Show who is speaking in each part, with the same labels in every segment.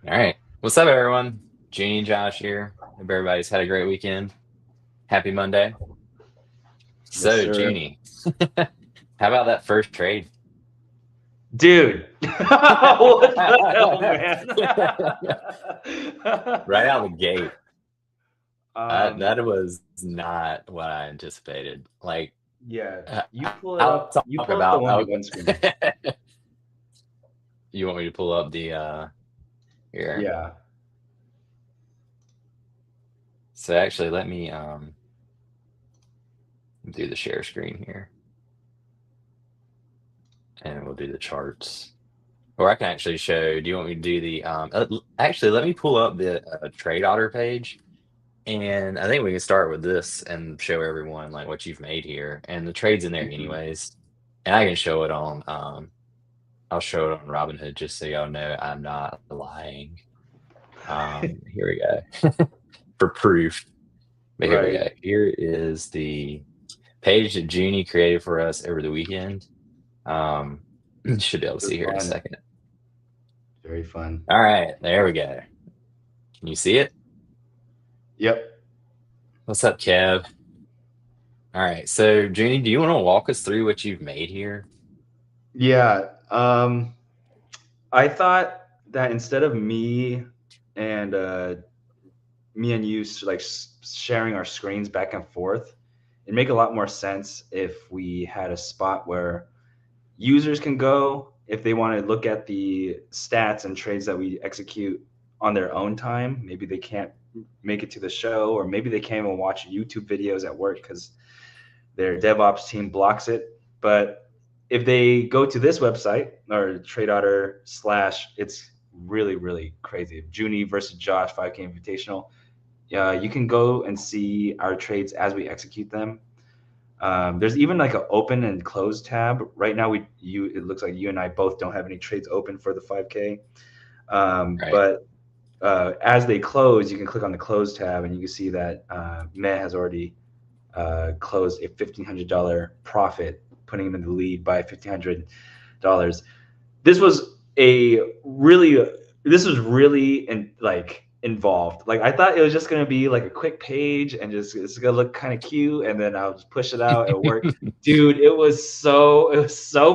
Speaker 1: All right. What's up, everyone? Joonie and Josh here. Hope everybody's had a great weekend. Happy Monday.
Speaker 2: Yes,
Speaker 1: So,
Speaker 2: sir.
Speaker 1: Joonie, how about that first trade?
Speaker 2: Dude. What the hell, man?
Speaker 1: Right out of the gate. That
Speaker 2: um,
Speaker 1: was not what I anticipated. Like,
Speaker 2: yeah, you pull it
Speaker 1: I'll
Speaker 2: up.
Speaker 1: talk
Speaker 2: You pull up the
Speaker 1: about.
Speaker 2: 1v1 screen.
Speaker 1: You want me to pull up the here?
Speaker 2: Yeah.
Speaker 1: So actually, let me do the share screen here, and we'll do the charts. Or I can actually show. Do you want me to do the actually, let me pull up the trade otter page, and I think we can start with this and show everyone like what you've made here. And the trade's in there
Speaker 2: Mhm.
Speaker 1: anyways. And I can show it on I'll show it on Robinhood just so y'all know I'm not lying. Here we go. For proof. But here we
Speaker 2: Right.
Speaker 1: go. Here is the page that Junie created for us over the weekend. Um should be able to
Speaker 2: It was
Speaker 1: see here in a
Speaker 2: fun.
Speaker 1: second.
Speaker 2: Very fun.
Speaker 1: All right, there we go. Can you see it?
Speaker 2: Yep.
Speaker 1: What's up, Kev? All right. So, Junie, do you want to walk us through what you've made here?
Speaker 2: Yeah. I thought that instead of and me and you sharing our screens back and forth, it'd make a lot more sense if we had a spot where users can go if they want to look at the stats and trades that we execute on their own time. Maybe they can't make it to the show, or maybe they can't even watch YouTube videos at work because their DevOps team blocks it. But if they go to this website or TradeOtter slash, it's really crazy. Junie versus Josh 5K Invitational. You can go and see our trades as we execute them. There's even like an open and close tab. Right now, it looks like you and I both don't have any trades open for the 5K.
Speaker 1: Right.
Speaker 2: But as they close, you can click on the close tab and you can see that Met has already closed a $1,500 profit, putting him in the lead by $1,500. This was a really this was really involved. Like I thought it was just gonna be like a quick page and just it's gonna look kind of cute, and then I'll just push it out. It'll work, dude. It was so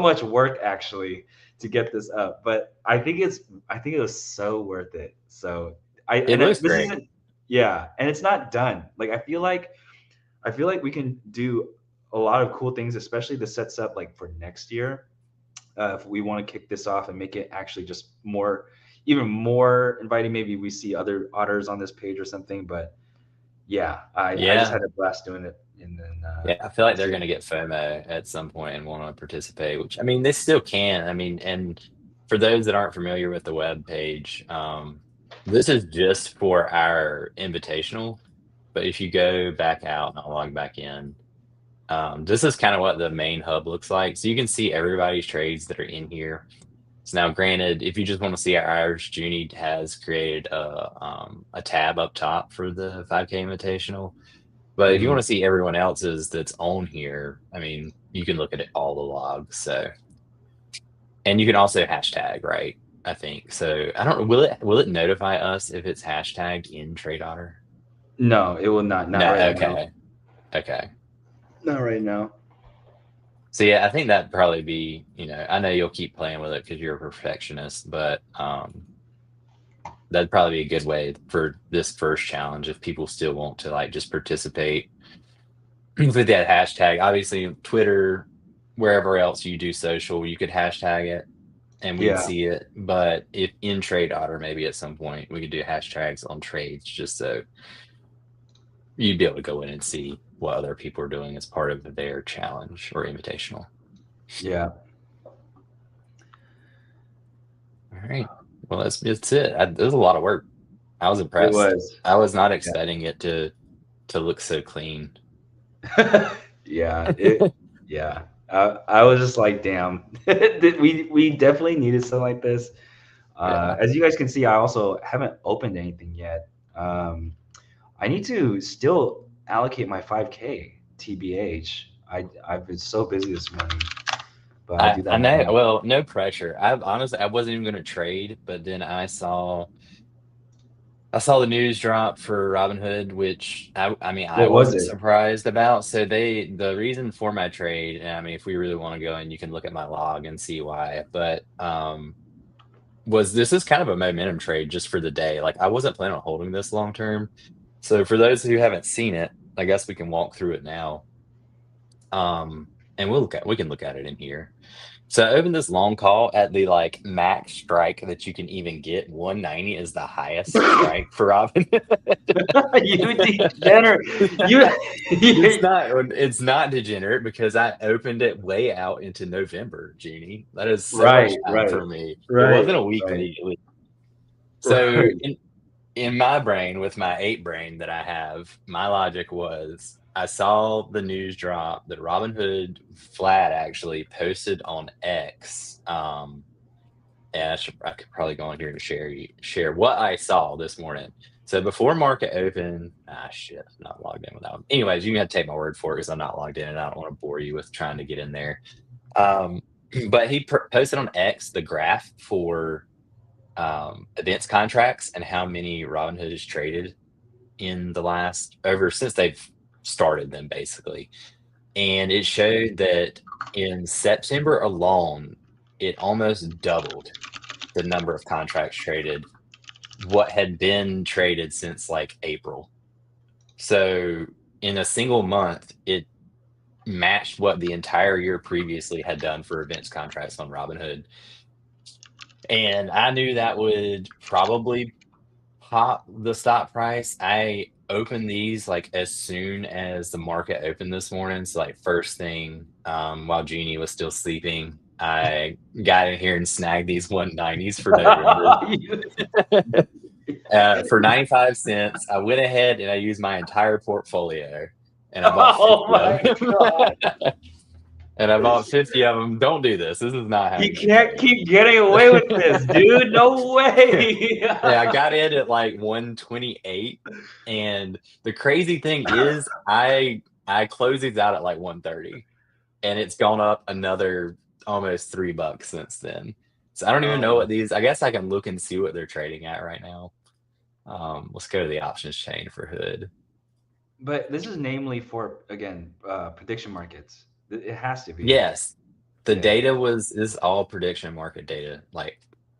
Speaker 2: much work actually to get this up, but I think it was so worth it. So
Speaker 1: It looks
Speaker 2: this
Speaker 1: great.
Speaker 2: isn't yeah, and it's not done. Like I feel like we can do a lot of cool things, especially this sets up like for next year. If we want to kick this off and make it actually just even more inviting, maybe we see other otters on this page or something. But yeah, I just
Speaker 1: Yeah.
Speaker 2: had a blast doing it, and then
Speaker 1: Yeah. I feel like
Speaker 2: we'll
Speaker 1: they're
Speaker 2: see.
Speaker 1: going to get FOMO at some point and want to participate, which I mean, they still can. I mean, and for those that aren't familiar with the web page, this is just for our invitational. But if you go back out and I'll log back in, this is kind of what the main hub looks like. So you can see everybody's trades that are in here. So now, granted, if you just want to see ours, Junie has created a tab up top for the 5K Invitational. But if you want
Speaker 2: Mhm.
Speaker 1: to see everyone else's that's on here, I mean, you can look at it, all the logs. So, and you can also hashtag, right? I think so. I don't know. Will it notify us if it's hashtagged in Trade Otter?
Speaker 2: No, it will not. Not
Speaker 1: No.
Speaker 2: right now.
Speaker 1: Okay. Okay.
Speaker 2: Not right now.
Speaker 1: So yeah, I think that'd probably be, I know you'll keep playing with it because you're a perfectionist, but that'd probably be a good way for this first challenge if people still want to like just participate with that hashtag. Obviously, Twitter, wherever else you do social, you could hashtag it and we'd
Speaker 2: Yeah.
Speaker 1: see it. But if in Trade Otter, maybe at some point we could do hashtags on trades just so you'd be able to go in and see what other people are doing as part of their challenge or invitational.
Speaker 2: Yeah.
Speaker 1: All right. Well, that's it. It was a lot of work. I was
Speaker 2: It
Speaker 1: impressed.
Speaker 2: was.
Speaker 1: I was not
Speaker 2: Yeah.
Speaker 1: expecting it to look so clean.
Speaker 2: Yeah. Yeah. I was just like, damn. We definitely needed something like this.
Speaker 1: Yeah.
Speaker 2: As you guys can see, I also haven't opened anything yet. I need to still allocate my 5K TBH. I've been so busy this morning. but I'll do
Speaker 1: I
Speaker 2: that
Speaker 1: know.
Speaker 2: now.
Speaker 1: Well, no pressure. I've honestly I wasn't even going to trade, but then I saw the news drop for Robinhood, which I mean I
Speaker 2: What was
Speaker 1: wasn't
Speaker 2: it?
Speaker 1: surprised about. So the reason for my trade, and I mean if we really want to go in, you can look at my log and see why. But was this is kind of a momentum trade just for the day. Like I wasn't planning on holding this long term. So for those who haven't seen it, I guess we can walk through it now. And we can look at it in here. So I opened this long call at the like max strike that you can even get. 190 is the highest strike for Robin.
Speaker 2: You degenerate. You, you
Speaker 1: It's not degenerate because I opened it way out into November, Junie. That is so much
Speaker 2: right,
Speaker 1: time
Speaker 2: right,
Speaker 1: for me. It
Speaker 2: right,
Speaker 1: wasn't a week
Speaker 2: right,
Speaker 1: immediately. So
Speaker 2: right.
Speaker 1: in my brain, with my 8 brain that I have, my logic was I saw the news drop that Robinhood flat actually posted on X. And I could probably go on here and share what I saw this morning. So before market open, shit, I'm not logged in without. Anyways, you have to take my word for it because I'm not logged in, and I don't want to bore you with trying to get in there. Um, but he posted on X the graph for events contracts and how many Robinhood has traded in the last ever since they've started them basically. And it showed that in September alone, it almost doubled the number of contracts traded what had been traded since like April. So in a single month, it matched what the entire year previously had done for events contracts on Robinhood. And I knew that would probably pop the stock price. I opened these like as soon as the market opened this morning. So like first thing, while Jeannie was still sleeping, I got in here and snagged these 190s for November.
Speaker 2: You-
Speaker 1: For 95 cents, I went ahead and I used my entire portfolio and I bought
Speaker 2: oh
Speaker 1: 50 of
Speaker 2: my god!
Speaker 1: them. And I bought 50 of them. Don't do this. This is not how
Speaker 2: You
Speaker 1: you should
Speaker 2: can't
Speaker 1: trade.
Speaker 2: keep getting away with this, dude. No way.
Speaker 1: Yeah, I got in at like 128. And the crazy thing is I closed these out at like 130. And it's gone up another almost $3 since then. So I don't even know
Speaker 2: Oh,
Speaker 1: what these I guess I can look and see what they're trading at right now. Let's go to the options chain for Hood.
Speaker 2: but this is namely for again prediction markets. It has to be.
Speaker 1: Yes, the
Speaker 2: Yeah.
Speaker 1: data was is all prediction market data. Like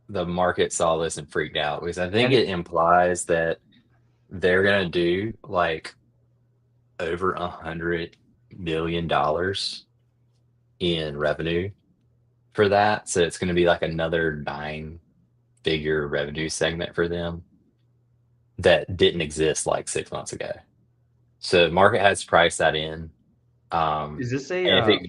Speaker 1: the market saw this and freaked out because I think
Speaker 2: And
Speaker 1: it implies that they're gonna do like over $100 million in revenue for that. So it's gonna be like another 9-figure revenue segment for them that didn't exist like 6 months ago. So market has priced that in.
Speaker 2: is this
Speaker 1: And if it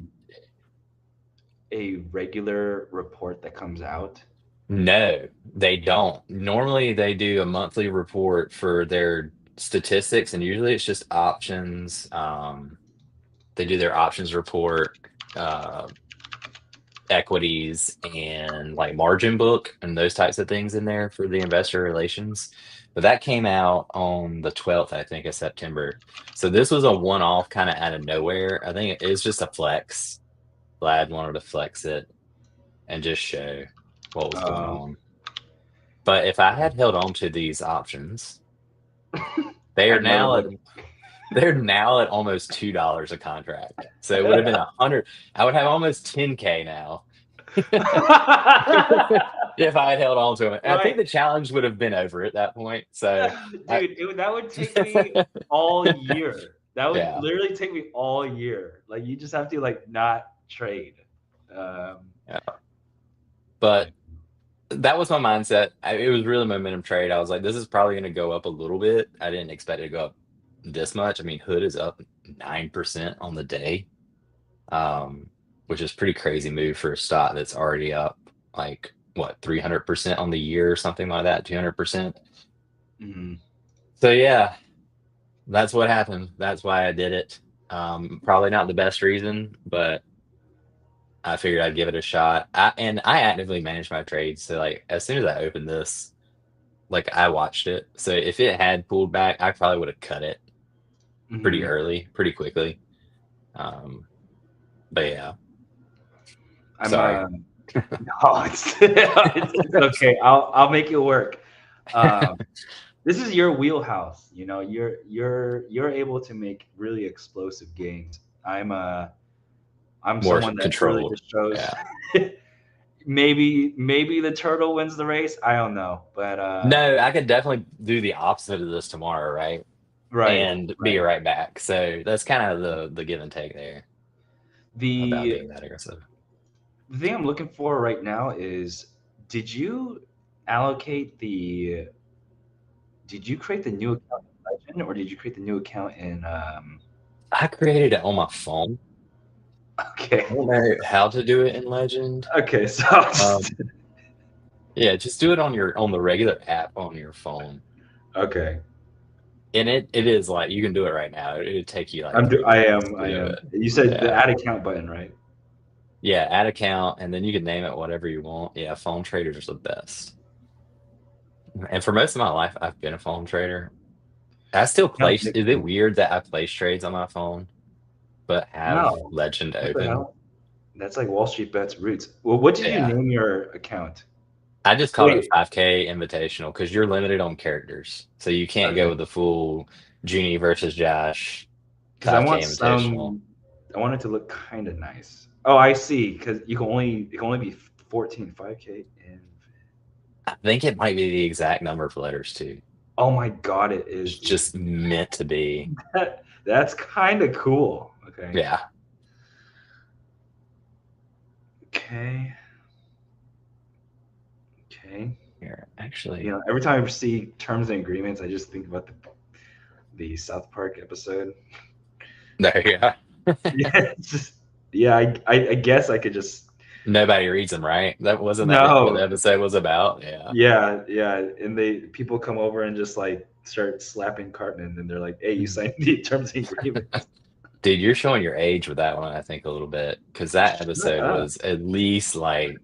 Speaker 2: a regular report that comes out?
Speaker 1: No, they don't. Normally, they do a monthly report for their statistics, and usually it's just options. They do their options report, uh, equities, and like margin book and those types of things in there for the investor relations. But that came out on the 12th, I think, of September. So this was a one-off kind of out of nowhere. I think it's just a flex. Vlad wanted to flex it and just show what was going
Speaker 2: Um,
Speaker 1: on. But if I had held on to these options, they
Speaker 2: I
Speaker 1: are
Speaker 2: never
Speaker 1: now at
Speaker 2: would.
Speaker 1: they're now at almost $2 a contract. So it would have been 100. I would have almost 10K now if I had held on to them. And I think
Speaker 2: Right,
Speaker 1: the challenge would have been over at that point. So I,
Speaker 2: dude. That would take me all year. That would
Speaker 1: yeah,
Speaker 2: literally take me all year. Like you just have to like not trade. Um,
Speaker 1: yeah. But that was my mindset. It was really a momentum trade. I was like, this is probably going to go up a little bit. I didn't expect it to go up this much. I mean, Hood is up 9% on the day, which is pretty crazy move for a stock that's already up like what 300% on the year or something like that, 200%.
Speaker 2: mhm.
Speaker 1: So yeah, that's what happened. That's why I did it. Probably not the best reason, but I figured I'd give it a shot. I actively manage my trades, so like as soon as I opened this, like I watched it. So if it had pulled back, I probably would have cut it pretty
Speaker 2: Mhm.
Speaker 1: early, pretty quickly. Um, but yeah.
Speaker 2: I'm
Speaker 1: Sorry.
Speaker 2: no, it's okay. I'll make it work. Um, this is your wheelhouse. You know, you're able to make really explosive games. I'm
Speaker 1: More
Speaker 2: someone that really
Speaker 1: controlled.
Speaker 2: just shows.
Speaker 1: Yeah.
Speaker 2: Maybe the turtle wins the race. I don't know, but
Speaker 1: No, I could definitely do the opposite of this tomorrow, right?
Speaker 2: right,
Speaker 1: And be
Speaker 2: right.
Speaker 1: right back. So that's kind of the give and take there about
Speaker 2: The
Speaker 1: being that aggressive.
Speaker 2: the thing I'm looking for right now is, did you allocate the did you create the new account in Legend, or did you create the new account in
Speaker 1: I created it on my phone.
Speaker 2: okay.
Speaker 1: I don't know how to do it in Legend.
Speaker 2: Okay, so
Speaker 1: Um, yeah, just do it on the regular app on your phone.
Speaker 2: okay.
Speaker 1: And it is like you can do it right now. It'd take you like three
Speaker 2: I
Speaker 1: minutes
Speaker 2: am
Speaker 1: to
Speaker 2: I
Speaker 1: do
Speaker 2: am.
Speaker 1: it.
Speaker 2: You said the
Speaker 1: Yeah.
Speaker 2: add account button, right?
Speaker 1: Yeah, add account and then you can name it whatever you want. Yeah, phone traders are the best. And for most of my life, I've been a phone trader. I still
Speaker 2: Account
Speaker 1: place. Is it
Speaker 2: nickname.
Speaker 1: weird that I place trades on my phone, but have
Speaker 2: No.
Speaker 1: Legend
Speaker 2: What the
Speaker 1: open?
Speaker 2: hell? That's like Wall Street Bets roots. Well, what did you
Speaker 1: Yeah,
Speaker 2: name your account?
Speaker 1: I just called it
Speaker 2: Wait,
Speaker 1: 5K Invitational because you're limited on characters, so you can't go
Speaker 2: okay.
Speaker 1: with the full Joonie versus Josh
Speaker 2: Because
Speaker 1: 5K Invitational.
Speaker 2: I want it to look kind of nice. Oh, I see. Because it can only be 14 5K and
Speaker 1: I think it might be the exact number of letters too.
Speaker 2: oh my god, it is,
Speaker 1: It's
Speaker 2: dude.
Speaker 1: just meant to be.
Speaker 2: That's kind of cool. Okay.
Speaker 1: Yeah.
Speaker 2: Okay. Okay.
Speaker 1: Here,
Speaker 2: You
Speaker 1: actually,
Speaker 2: know, every time I see terms and agreements, I just think about the South Park episode.
Speaker 1: there you go.
Speaker 2: Yeah, it's just yeah. I guess I could just
Speaker 1: Nobody reads them, right? That wasn't that what the
Speaker 2: no.
Speaker 1: episode was about. Yeah.
Speaker 2: Yeah, yeah. And they people come over and just like start slapping Cartman, and they're like, "Hey, you signed the terms and agreements."
Speaker 1: Dude, you're showing your age with that one, I think, a little bit, because that
Speaker 2: Shut
Speaker 1: episode
Speaker 2: up.
Speaker 1: was at least like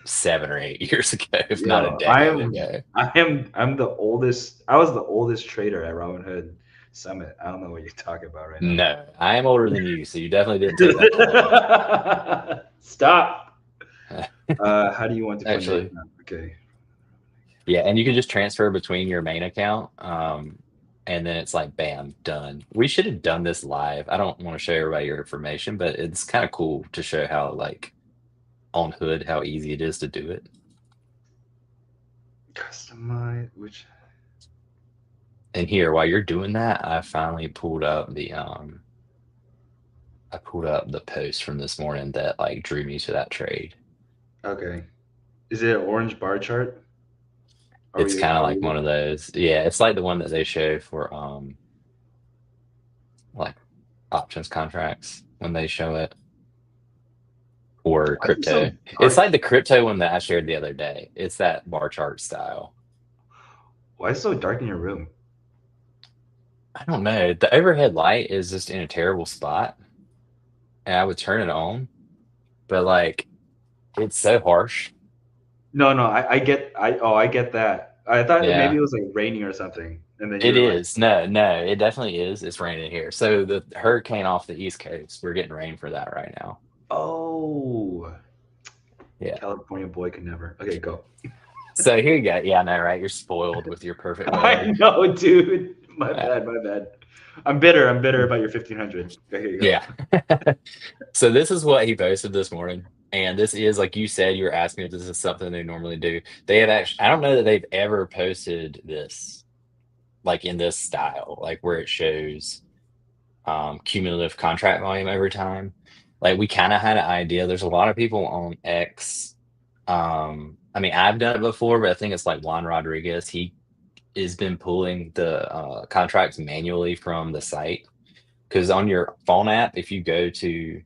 Speaker 1: 7 or 8 years ago, if not a
Speaker 2: Yo, I
Speaker 1: decade
Speaker 2: am
Speaker 1: ago.
Speaker 2: I'm the oldest. I was the oldest trader at Robinhood Summit. I don't know what you're talking about right now.
Speaker 1: No, I am older than you, so you definitely didn't take that long.
Speaker 2: Stop. How do you want to fund your
Speaker 1: Actually,
Speaker 2: account? Okay.
Speaker 1: yeah, and you can just transfer between your main account, and then it's like, bam, done. We should have done this live. I don't want to show everybody your information, but it's kind of cool to show how, like, on Hood, how easy it is to do it.
Speaker 2: Customize which
Speaker 1: And here, while you're doing that, I pulled up the post from this morning that like drew me to that trade.
Speaker 2: okay. Is it an orange bar chart?
Speaker 1: It's kind of
Speaker 2: Are
Speaker 1: like one
Speaker 2: we
Speaker 1: of those. Yeah, it's like the one that they show for like options contracts when they show it or
Speaker 2: why is it so
Speaker 1: crypto. It's
Speaker 2: dark?
Speaker 1: like the crypto one that I shared the other day. It's that bar chart style.
Speaker 2: Why is it so dark in your room?
Speaker 1: I don't know. The overhead light is just in a terrible spot, and I would turn it on, but like it's so harsh.
Speaker 2: No, no, I get that. I thought that maybe
Speaker 1: Yeah.
Speaker 2: it was like raining or something, and then you
Speaker 1: It
Speaker 2: were like,
Speaker 1: is. No, no, it definitely is. It's raining here. So the hurricane off the East Coast, we're getting rain for that right now.
Speaker 2: oh,
Speaker 1: Yeah.
Speaker 2: California boy can never. Okay, go.
Speaker 1: So here you go. Yeah, I know, right? You're spoiled with your perfect
Speaker 2: I
Speaker 1: weather.
Speaker 2: know, dude. My
Speaker 1: Yeah.
Speaker 2: bad, my bad. I'm bitter. I'm bitter about your 1500. Okay, you go.
Speaker 1: Yeah. So this is what he posted this morning. And this is, like you said, you were asking if this is something they normally do. They have actually, I don't know that they've ever posted this, like in this style, like where it shows cumulative contract volume over time. Like we kind of had an idea. There's a lot of people on X. I mean, I've done it before, but I think it's like Juan Rodriguez. He has been pulling the contracts manually from the site because on your phone app, if you go to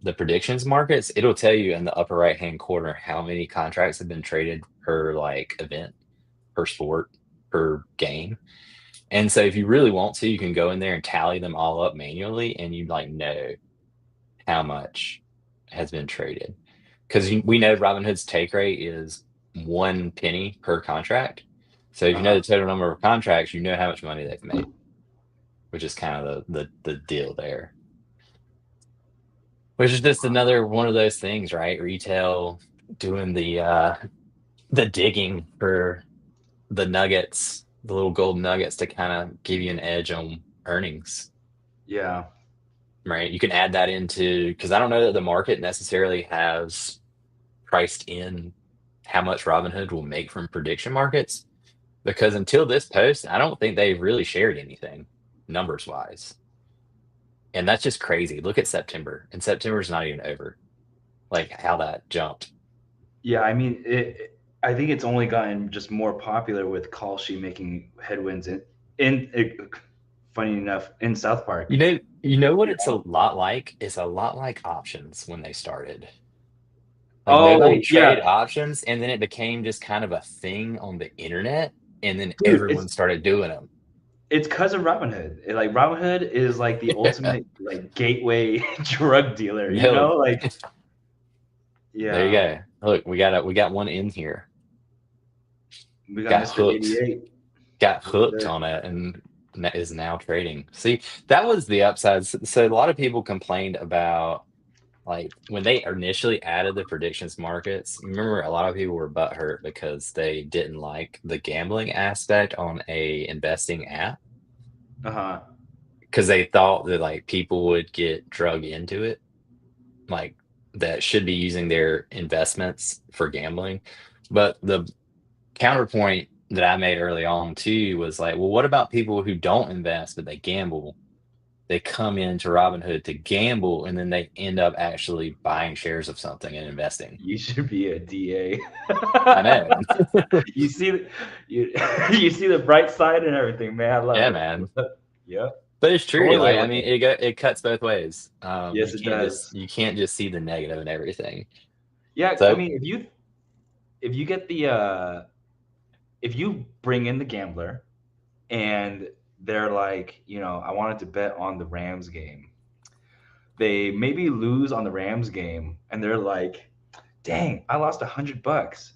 Speaker 1: the predictions markets, it'll tell you in the upper right hand corner how many contracts have been traded per like event, per sport, per game. And so if you really want to, you can go in there and tally them all up manually and you like know how much has been traded. Because we know Robinhood's take rate is 1 penny per contract. So if you know
Speaker 2: Uh-huh.
Speaker 1: the total number of contracts, you know how much money they've made, which is kind of the deal there. which is just another one of those things, right? Retail doing the digging for the nuggets, the little gold nuggets to kind of give you an edge on earnings,
Speaker 2: Yeah.
Speaker 1: right? You can add that into, because I don't know that the market necessarily has priced in how much Robinhood will make from prediction markets, because until this post, I don't think they've really shared anything numbers wise. And that's just crazy. Look at September, and September's not even over. Like how that jumped.
Speaker 2: Yeah, I mean, I think it's only gotten just more popular with Kalshi making headwinds funny enough, in South Park.
Speaker 1: You know what
Speaker 2: You
Speaker 1: it's a
Speaker 2: know?
Speaker 1: lot like? It's a lot like options when they started. Like nobody
Speaker 2: Oh
Speaker 1: traded
Speaker 2: yeah,
Speaker 1: options, and then it became just kind of a thing on the internet, and then
Speaker 2: dude,
Speaker 1: everyone started doing them.
Speaker 2: it's because of Robinhood. Like Robinhood is like the ultimate like gateway drug dealer. You
Speaker 1: No,
Speaker 2: know, like
Speaker 1: there you
Speaker 2: yeah,
Speaker 1: go. Look, we got one in here.
Speaker 2: we got
Speaker 1: Got
Speaker 2: Mr.
Speaker 1: hooked.
Speaker 2: 88.
Speaker 1: Got
Speaker 2: Yes,
Speaker 1: hooked
Speaker 2: sir.
Speaker 1: on it, and is now trading. See, that was the upside. So a lot of people complained about, like, when they initially added the predictions markets. Remember, a lot of people were butthurt because they didn't like the gambling aspect on a investing app,
Speaker 2: Uh huh.
Speaker 1: because they thought that like people would get drug into it, like that should be using their investments for gambling. But the counterpoint that I made early on too was like, well, what about people who don't invest but they gamble? They come into Robinhood to gamble, and then they end up actually buying shares of something and investing.
Speaker 2: You should be a DA.
Speaker 1: I know.
Speaker 2: you see, you you see the bright side and everything, man. I love
Speaker 1: Yeah,
Speaker 2: it.
Speaker 1: man.
Speaker 2: Yep.
Speaker 1: But it's true.
Speaker 2: Totally
Speaker 1: Like, I
Speaker 2: like
Speaker 1: mean,
Speaker 2: it.
Speaker 1: it cuts both ways.
Speaker 2: Yes, it does.
Speaker 1: You can't just see the negative in everything.
Speaker 2: Yeah, I
Speaker 1: So,
Speaker 2: mean, if you get the if you bring in the gambler and they're like, I wanted to bet on the Rams game. They maybe lose on the Rams game, and they're like, "Dang, I lost $100."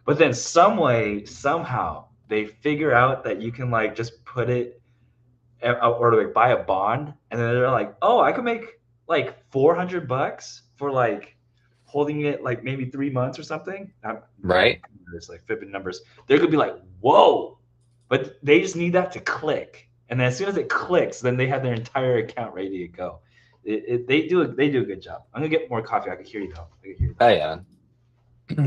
Speaker 2: But then some way, somehow, they figure out that you can like just put it or like buy a bond, and then they're like, "Oh, I could make like $400 for like holding it like maybe 3 months or something." I'm
Speaker 1: right,
Speaker 2: it's like fibbing numbers. They could be like, "Whoa!" But they just need that to click, and then as soon as it clicks, then they have their entire account ready to go. They do a good job. I'm gonna get more coffee. I can hear you though. I can hear you
Speaker 1: oh
Speaker 2: though.
Speaker 1: yeah.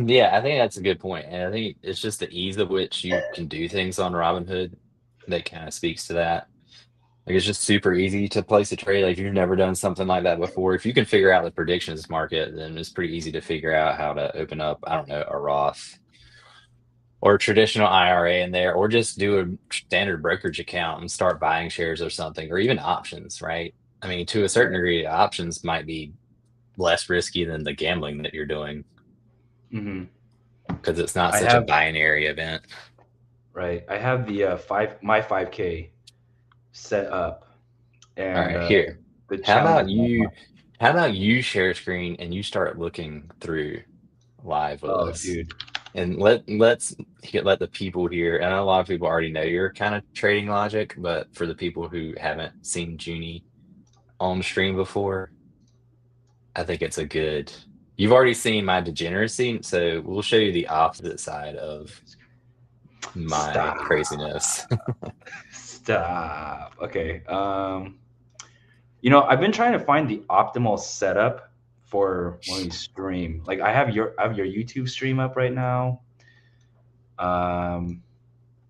Speaker 1: Yeah, I think that's a good point. And I think it's just the ease of which you can do things on Robinhood that kind of speaks to that. Like, it's just super easy to place a trade. Like, if you've never done something like that before, if you can figure out the predictions market, then it's pretty easy to figure out how to open up, I don't know, a Roth or a traditional IRA in there, or just do a standard brokerage account and start buying shares or something, or even options, right? I mean, to a certain
Speaker 2: Right.
Speaker 1: degree, options might be less risky than the gambling that you're doing,
Speaker 2: Mm-hmm.
Speaker 1: because it's not
Speaker 2: I
Speaker 1: such a
Speaker 2: have
Speaker 1: binary event.
Speaker 2: right. I have the 5K set up,
Speaker 1: All
Speaker 2: and
Speaker 1: right, here.
Speaker 2: the
Speaker 1: How
Speaker 2: challenge is
Speaker 1: about
Speaker 2: not
Speaker 1: you?
Speaker 2: fun.
Speaker 1: How about you share screen and you start looking through live with
Speaker 2: Oh,
Speaker 1: us,
Speaker 2: dude.
Speaker 1: and let the people here. I know a lot of people already know your kind of trading logic, but for the people who haven't seen Junie on stream before, I think it's a good. You've already seen my degeneracy, so we'll show you the opposite side of my
Speaker 2: Stop.
Speaker 1: craziness.
Speaker 2: Stop. Okay. I've been trying to find the optimal setup for when we stream. Like I have your YouTube stream up right now.
Speaker 1: There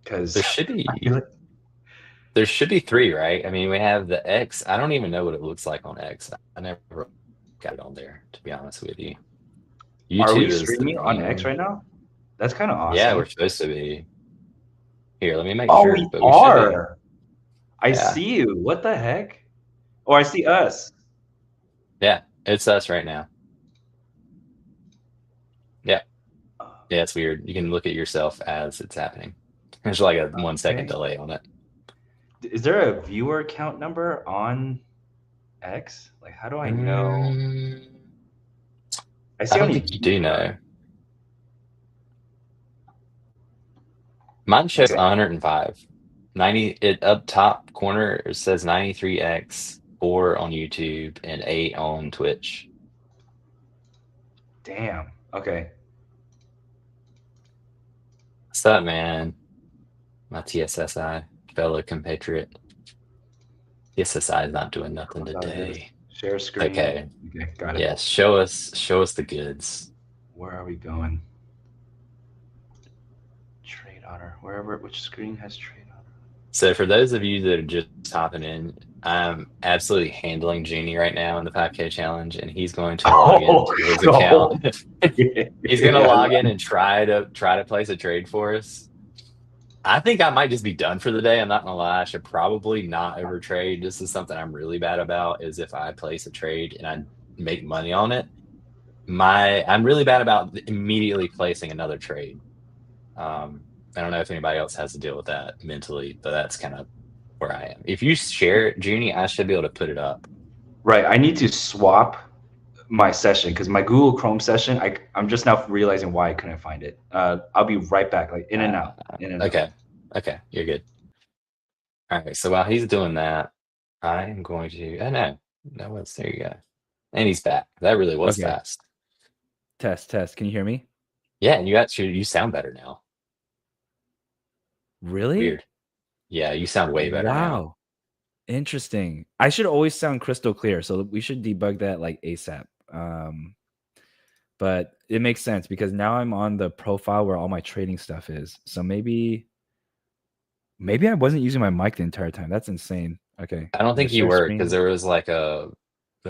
Speaker 2: Because
Speaker 1: should
Speaker 2: I feel
Speaker 1: be
Speaker 2: like
Speaker 1: there should be three, right? I mean, we have the X. I don't even know what it looks like on X. I never got it on there, to be honest with you.
Speaker 2: are
Speaker 1: YouTube
Speaker 2: we
Speaker 1: is the
Speaker 2: streaming on X
Speaker 1: main.
Speaker 2: right now? That's kind of
Speaker 1: Yeah, we're
Speaker 2: awesome.
Speaker 1: supposed to be. Here, let me make
Speaker 2: Oh,
Speaker 1: sure,
Speaker 2: we
Speaker 1: but we should be.
Speaker 2: are. I
Speaker 1: Yeah.
Speaker 2: see you. What the heck? Oh, I see us.
Speaker 1: Yeah, it's us right now. Yeah. Yeah, it's weird. You can look at yourself as it's happening. There's like a 1 second
Speaker 2: Okay.
Speaker 1: delay on it.
Speaker 2: Is there a viewer count number on X? Like, how do I know?
Speaker 1: Mm,
Speaker 2: I
Speaker 1: I
Speaker 2: see how
Speaker 1: don't
Speaker 2: many
Speaker 1: think you
Speaker 2: views
Speaker 1: do
Speaker 2: there are.
Speaker 1: know. Mine shows
Speaker 2: Okay.
Speaker 1: 105. 90, it up top corner, it says 93x, 4 on YouTube, and 8 on Twitch.
Speaker 2: Damn. Okay.
Speaker 1: What's up, man? My TSSI fellow compatriot. TSSI is not doing nothing
Speaker 2: How about this?
Speaker 1: today.
Speaker 2: Share screen.
Speaker 1: Okay.
Speaker 2: Okay, got it.
Speaker 1: Yes, show us the goods.
Speaker 2: Where are we going? Trade honor. Wherever, which screen has trade honor?
Speaker 1: So for those of you that are just hopping in, I'm absolutely handling Joonie right now in the 5K challenge, and he's going to log
Speaker 2: Oh,
Speaker 1: into his account.
Speaker 2: no. Yeah,
Speaker 1: He's gonna
Speaker 2: I
Speaker 1: log
Speaker 2: love
Speaker 1: in and try to place a trade for us. I think I might just be done for the day. I'm not gonna lie. I should probably not overtrade. This is something I'm really bad about, is if I place a trade and I make money on it. I'm really bad about immediately placing another trade. I don't know if anybody else has to deal with that mentally, but that's kind of where I am. If you share it, Junie, I should be able to put it up.
Speaker 2: Right. I need to swap my session because my Google Chrome session, I'm just now realizing why I couldn't find it. I'll be right back, like in and out, in and out.
Speaker 1: Okay, you're good. All right, so while he's doing that, I am going to. Oh no, that was there. You go, and he's back. That really was
Speaker 3: Okay.
Speaker 1: fast.
Speaker 3: Test. Can you hear me?
Speaker 1: Yeah, and you sound better now.
Speaker 3: Really?
Speaker 1: Weird. Yeah, you sound way better now.
Speaker 3: Wow. Interesting. I should always sound crystal clear, so we should debug that like ASAP. But it makes sense because now I'm on the profile where all my trading stuff is. So maybe I wasn't using my mic the entire time. That's insane. Okay.
Speaker 1: I don't think you
Speaker 3: share
Speaker 1: were,
Speaker 3: screen.
Speaker 1: because there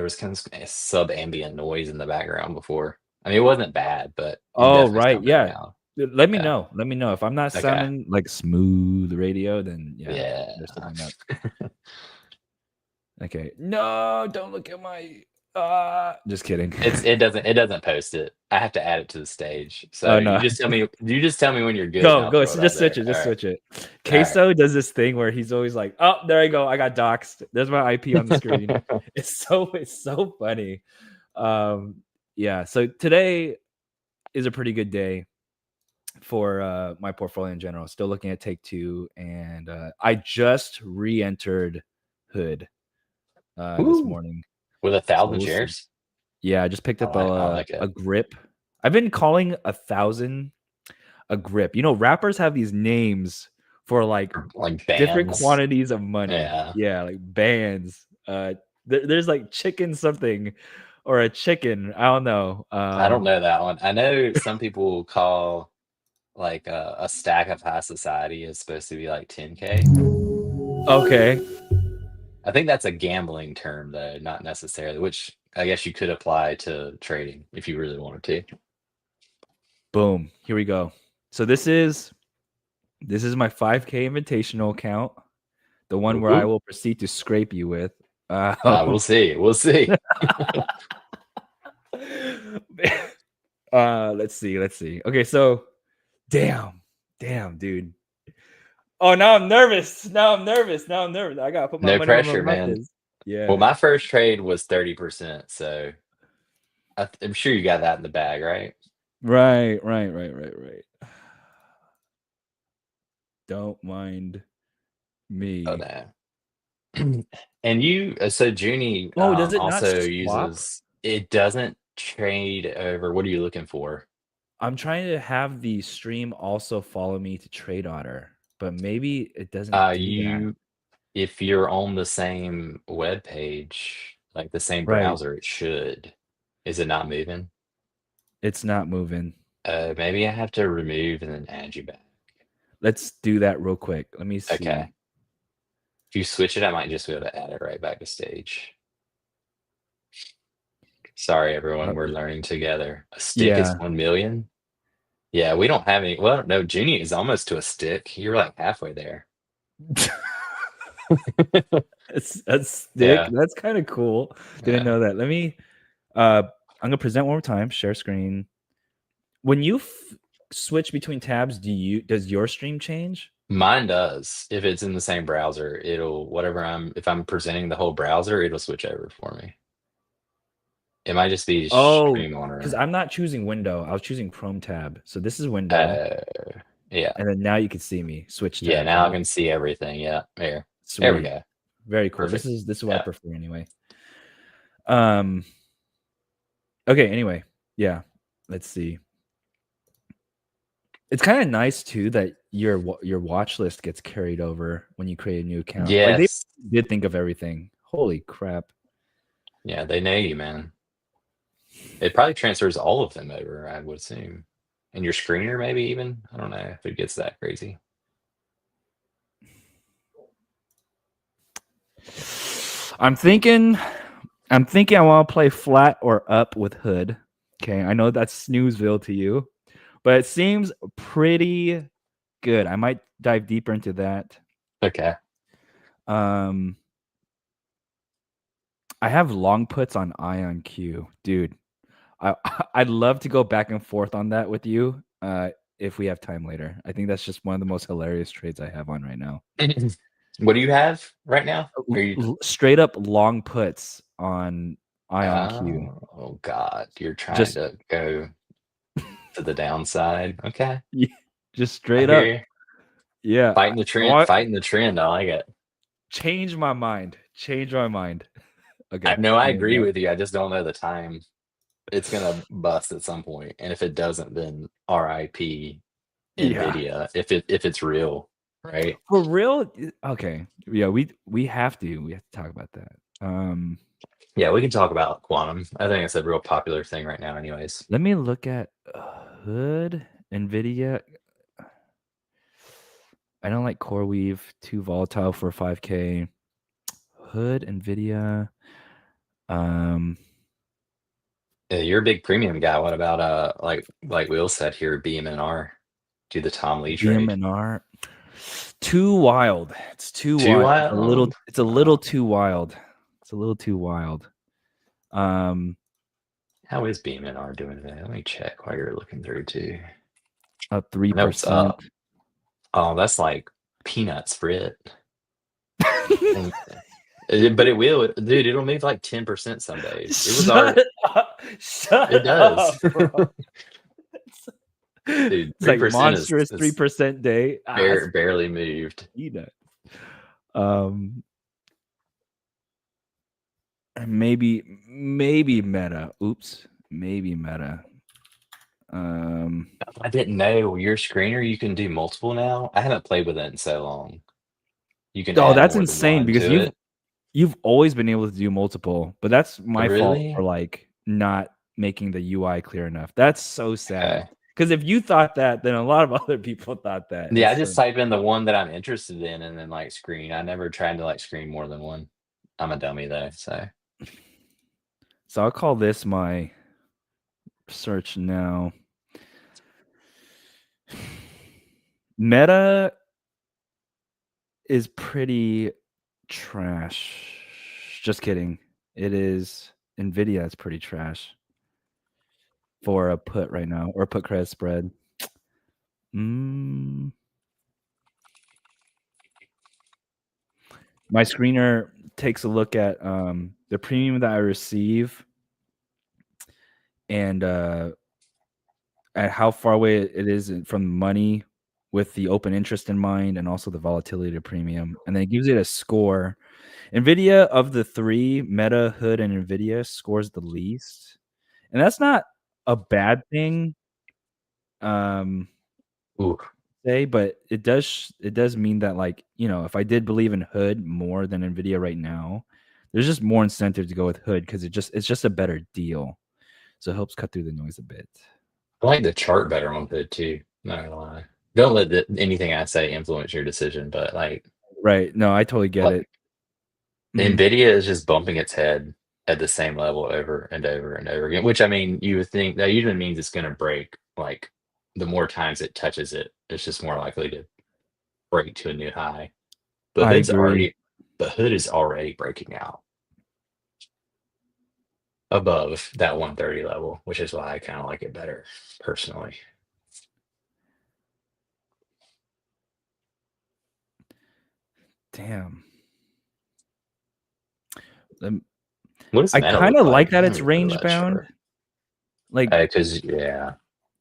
Speaker 1: was kind of sub-ambient noise in the background before. I mean, it wasn't bad, but you
Speaker 3: Oh,
Speaker 1: definitely
Speaker 3: right.
Speaker 1: sound better
Speaker 3: Yeah.
Speaker 1: now.
Speaker 3: Let me
Speaker 1: Yeah.
Speaker 3: know. Let me know if I'm not
Speaker 1: Okay.
Speaker 3: sounding like smooth radio. Then
Speaker 1: Yeah.
Speaker 3: there's something up. Okay. No, don't look at my. Just kidding.
Speaker 1: It doesn't post it. I have to add it to the stage. So
Speaker 3: Oh, no.
Speaker 1: you just tell me. You just tell me when you're good.
Speaker 3: Go. So just switch it. Just switch it. Queso does this thing where he's always like, "Oh, there I go. I got doxxed. There's my IP on the screen." It's so funny. Yeah. So today is a pretty good day for my portfolio in general. Still looking at Take Two, and I just re-entered Hood this morning
Speaker 1: with 1,000
Speaker 3: we'll
Speaker 1: shares.
Speaker 3: Yeah, I just picked up
Speaker 1: like
Speaker 3: a grip. I've been calling 1,000 a grip. You know, rappers have these names for like different
Speaker 1: bands.
Speaker 3: quantities of money.
Speaker 1: Yeah,
Speaker 3: like bands. There's like chicken something or a chicken. I don't know.
Speaker 1: I don't know that one. I know some people call like a stack of high society is supposed to be like 10K.
Speaker 3: Okay.
Speaker 1: I think that's a gambling term though, not necessarily, which I guess you could apply to trading if you really wanted to.
Speaker 3: Boom. Here we go. So this is my 5K Invitational account, the one where I will proceed to scrape you with.
Speaker 1: We'll see. Let's see.
Speaker 3: Okay, so damn, dude. Oh, now I'm nervous. I gotta put my
Speaker 1: No
Speaker 3: money
Speaker 1: pressure,
Speaker 3: on my
Speaker 1: man.
Speaker 3: Yeah.
Speaker 1: Well, my first trade was 30%, so I'm sure you got that in the bag, right?
Speaker 3: Right. Don't mind me.
Speaker 1: Oh no. And you, so Joonie
Speaker 3: does it
Speaker 1: also
Speaker 3: not swap?
Speaker 1: It doesn't trade over. What are you looking for?
Speaker 3: I'm trying to have the stream also follow me to Trade Otter, but maybe it doesn't do that.
Speaker 1: If you're on the same web page, like the same browser, it should. Is it not moving?
Speaker 3: It's not moving.
Speaker 1: Maybe I have to remove and then add you back.
Speaker 3: Let's do that real quick. Let me see.
Speaker 1: Okay. If you switch it, I might just be able to add it right back to stage. Sorry, everyone. We're learning together. A stick is 1 million. Yeah, we don't have any. Well, no, Joonie is almost to a stick. You're like halfway there.
Speaker 3: It's a stick. Yeah. That's kind of cool. Didn't know that. Let me. I'm gonna present one more time. Share screen. When you switch between tabs, does your stream change?
Speaker 1: Mine does. If it's in the same browser, it'll if I'm presenting the whole browser, it'll switch over for me. It might just be stream owner.
Speaker 3: Because I'm not choosing window. I was choosing Chrome tab. So this is window.
Speaker 1: Yeah.
Speaker 3: And then now you can see me switch tabs.
Speaker 1: Yeah, now I can see everything. Yeah. There.
Speaker 3: Sweet.
Speaker 1: There we go.
Speaker 3: Very cool. Perfect. This is what I prefer anyway. Okay, anyway. Yeah. let's see. It's kind of nice too that your watch list gets carried over when you create a new account. Like they
Speaker 1: Yes.
Speaker 3: did think of everything. Holy crap.
Speaker 1: Yeah, they know you, man. It probably transfers all of them over, I would assume. And your screener, maybe even. I don't know if it gets that crazy.
Speaker 3: I'm thinking I want to play flat or up with hood. Okay, I know that's snoozeville to you, but it seems pretty good. I might dive deeper into that.
Speaker 1: Okay.
Speaker 3: I have long puts on Ion Q, dude. I'd love to go back and forth on that with you if we have time later. I think that's just one of the most hilarious trades I have on right now.
Speaker 1: What do you have right now? Are you
Speaker 3: straight up long puts on Ion Q?
Speaker 1: Oh God, you're trying to go to the downside. Okay.
Speaker 3: Yeah, just straight up.
Speaker 1: You.
Speaker 3: Yeah.
Speaker 1: Fighting the trend. Fighting the trend. I like it.
Speaker 3: Change my mind. Okay.
Speaker 1: No, I agree with you. I just don't know the time. It's gonna bust at some point, and if it doesn't, then RIP Nvidia. If it's real, right?
Speaker 3: For real? Okay. Yeah, we have to talk about that.
Speaker 1: Yeah, we can talk about quantum. I think it's a real popular thing right now, anyways.
Speaker 3: Let me look at hood Nvidia. I don't like CoreWeave, too volatile for 5K. Hood Nvidia.
Speaker 1: Yeah, you're a big premium guy. What about like Will said here, BM&R? Do the Tom Lee trade?
Speaker 3: BM&R. Too wild. It's too wild. It's a little too wild. It's a little too wild.
Speaker 1: How is BM&R doing today? Let me check while you're looking through too.
Speaker 3: Up 3%.
Speaker 1: Oh, that's like peanuts for it. But it will, dude. It'll move like 10% some days. It was already.
Speaker 3: Shut
Speaker 1: it does.
Speaker 3: up,
Speaker 1: Dude, 3%
Speaker 3: it's like monstrous 3% day.
Speaker 1: Barely moved.
Speaker 3: Maybe Meta. Oops, maybe Meta.
Speaker 1: I didn't know your screener you can do multiple now. I haven't played with it in so long. You can.
Speaker 3: Oh, that's insane because you've always been able to do multiple, but that's my fault for like not making the UI clear enough. That's so sad. Because if you thought that, then a lot of other people thought that.
Speaker 1: Yeah, I just type in the one that I'm interested in and then like screen. I never tried to like screen more than one. I'm a dummy though, so
Speaker 3: I'll call this my search now. Meta is pretty trash. Just kidding. It is Nvidia is pretty trash for a put right now or put credit spread. My screener takes a look at the premium that I receive and at how far away it is from money with the open interest in mind and also the volatility of premium. And then it gives it a score. Nvidia of the three, Meta, Hood, and Nvidia scores the least. And that's not a bad thing. Say, but it does mean that, like, you know, if I did believe in Hood more than Nvidia right now, there's just more incentive to go with Hood because it's just a better deal. So it helps cut through the noise a bit.
Speaker 1: I like the chart better on Hood too. Not gonna lie. Don't let anything I say influence your decision, but like,
Speaker 3: right? No, I totally get it.
Speaker 1: Nvidia is just bumping its head at the same level over and over and over again. Which I mean, you would think that usually means it's going to break. Like, the more times it touches it, it's just more likely to break to a new high. But Hood is already breaking out above that 130 level, which is why I kind of like it better personally.
Speaker 3: Damn.
Speaker 1: I
Speaker 3: kind of like that it's range bound. Like,
Speaker 1: because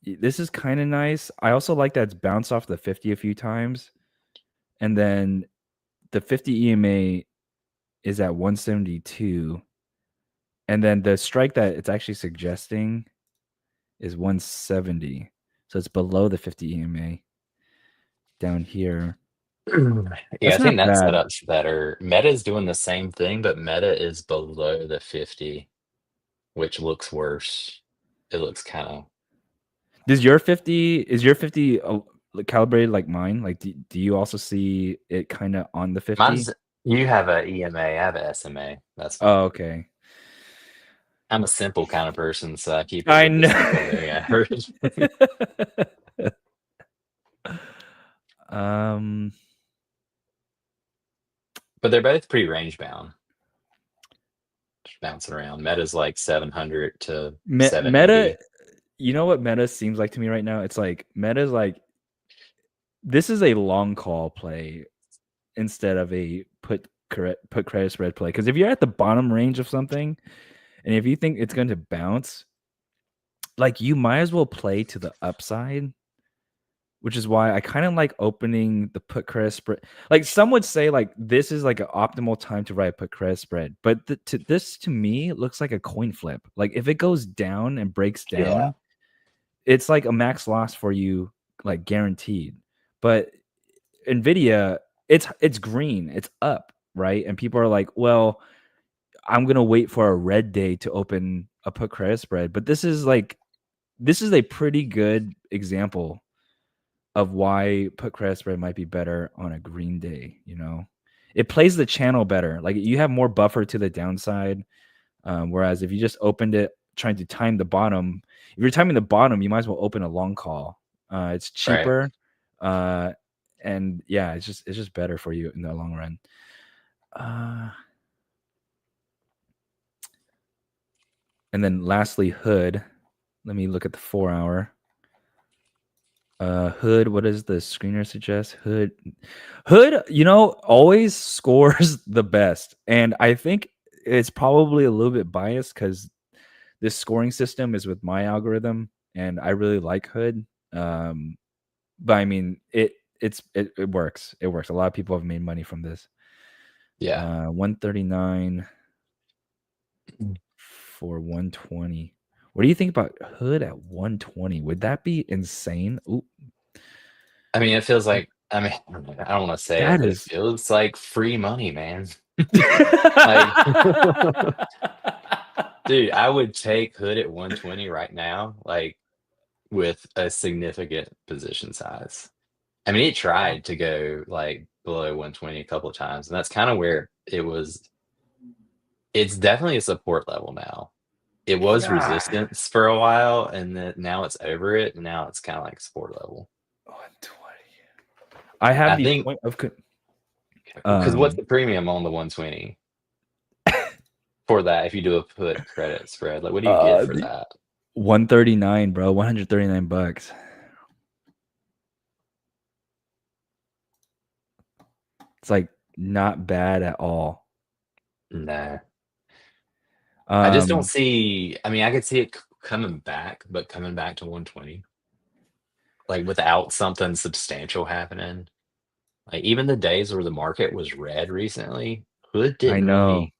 Speaker 3: this is kind of nice. I also like that it's bounced off the 50 a few times, and then the 50 EMA is at 172, and then the strike that it's actually suggesting is 170. So it's below the 50 EMA down here.
Speaker 1: Yeah, I
Speaker 3: That's
Speaker 1: think
Speaker 3: not
Speaker 1: that
Speaker 3: bad.
Speaker 1: setup's better. Meta's doing the same thing, but Meta is below the 50, which looks worse. It looks kind of.
Speaker 3: Is your 50 calibrated like mine? Like, do you also see it kind of on the 50?
Speaker 1: Mine's. You have a EMA, I have a SMA. That's fine.
Speaker 3: Oh, okay.
Speaker 1: I'm a simple kind of person, so I keep it
Speaker 3: I
Speaker 1: with the
Speaker 3: know.
Speaker 1: simple moving average. But they're both pretty range bound. Just bouncing around. Meta's like 700 to 780.
Speaker 3: Meta, you know what Meta seems like to me right now? It's like Meta's like, this is a long call play instead of a put credit spread play. Because if you're at the bottom range of something, and if you think it's going to bounce, like you might as well play to the upside. Which is why I kind of like opening the put credit spread. Like some would say, like this is like an optimal time to write put credit spread, but this to me looks like a coin flip. Like if it goes down and breaks down,
Speaker 1: Yeah.
Speaker 3: it's like a max loss for you, like guaranteed. But Nvidia, it's green, it's up, right? And people are like, well, I'm gonna wait for a red day to open a put credit spread. But this is a pretty good example of why put credit spread might be better on a green day. It plays the channel better. Like you have more buffer to the downside. Whereas if you just opened it trying to time the bottom, if you're timing the bottom, you might as well open a long call. It's cheaper. Right. And yeah, it's just better for you in the long run. And then lastly, hood. Let me look at the 4-hour. Hood, what does the screener suggest? Hood, always scores the best. And I think it's probably a little bit biased because this scoring system is with my algorithm and I really like Hood. But I mean, it works. It works. A lot of people have made money from this.
Speaker 1: Yeah.
Speaker 3: 139 for 120. What do you think about Hood at 120? Would that be insane? Ooh.
Speaker 1: I mean, it feels like, I don't want to say it, but it feels like free money, man. Like, dude, I would take Hood at 120 right now, like with a significant position size. I mean, it tried to go like below 120 a couple of times, and that's kind of where it was. It's definitely a support level now. It was resistance for a while, and then now it's over it, and now it's kind of like support level.
Speaker 3: 120. I have the point of
Speaker 1: because what's the premium on the 120 for that? If you do a put credit spread, like what do you get for that?
Speaker 3: 139, bro. $139. It's like not bad at all.
Speaker 1: No. I just don't see. I mean, I could see it coming back, but coming back to 120, like without something substantial happening. Like even the days where the market was red recently, Hood didn't really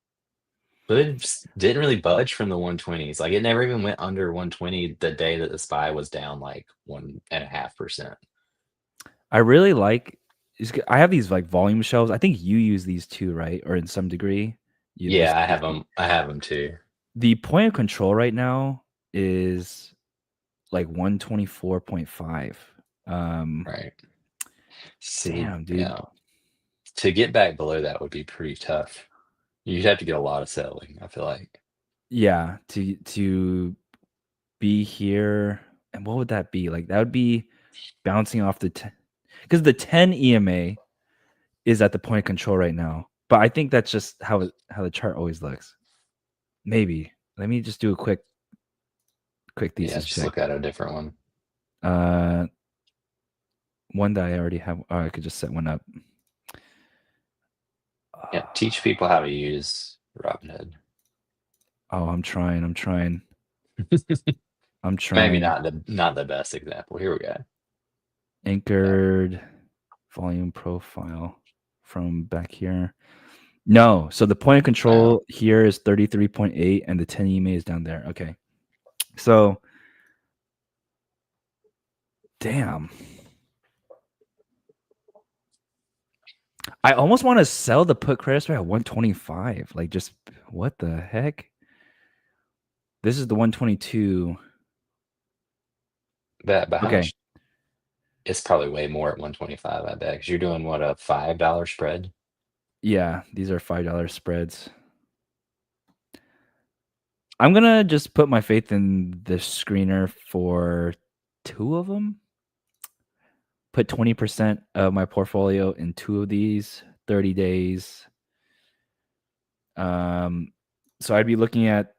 Speaker 1: budge from the 120s. Like it never even went under 120 the day that the SPY was down like 1.5%.
Speaker 3: I really like. I have these like volume shelves. I think you use these too, right? Or in some degree.
Speaker 1: Yeah, I have them. I have them too.
Speaker 3: The point of control right now is like 124.5.
Speaker 1: Right. See,
Speaker 3: damn, dude.
Speaker 1: Yeah. To get back below that would be pretty tough. You'd have to get a lot of settling, I feel like.
Speaker 3: Yeah, to be here, and what would that be? Like that would be bouncing off the 10, because the 10 EMA is at the point of control right now. But I think that's just how the chart always looks. Maybe. Let me just do a quick thesis
Speaker 1: just
Speaker 3: check.
Speaker 1: Look at a different one.
Speaker 3: One that I already have. I could just set one up.
Speaker 1: Yeah, teach people how to use Robinhood.
Speaker 3: Oh, I'm trying.
Speaker 1: Maybe not the best example. Here we go.
Speaker 3: Anchored volume profile from back here. No, so the point of control here is 33.8 and the 10 EMA is down there. Okay. So Damn. I almost want to sell the put credit spread at 125. Like, just what the heck? This is the 122.
Speaker 1: That behind
Speaker 3: Okay.
Speaker 1: it's probably way more at 125, I bet. Because you're doing what, a $5 spread?
Speaker 3: Yeah, these are $5 spreads. I'm gonna just put my faith in the screener for 2 of them. Put 20% of my portfolio in 2 of these, 30 days. So I'd be looking at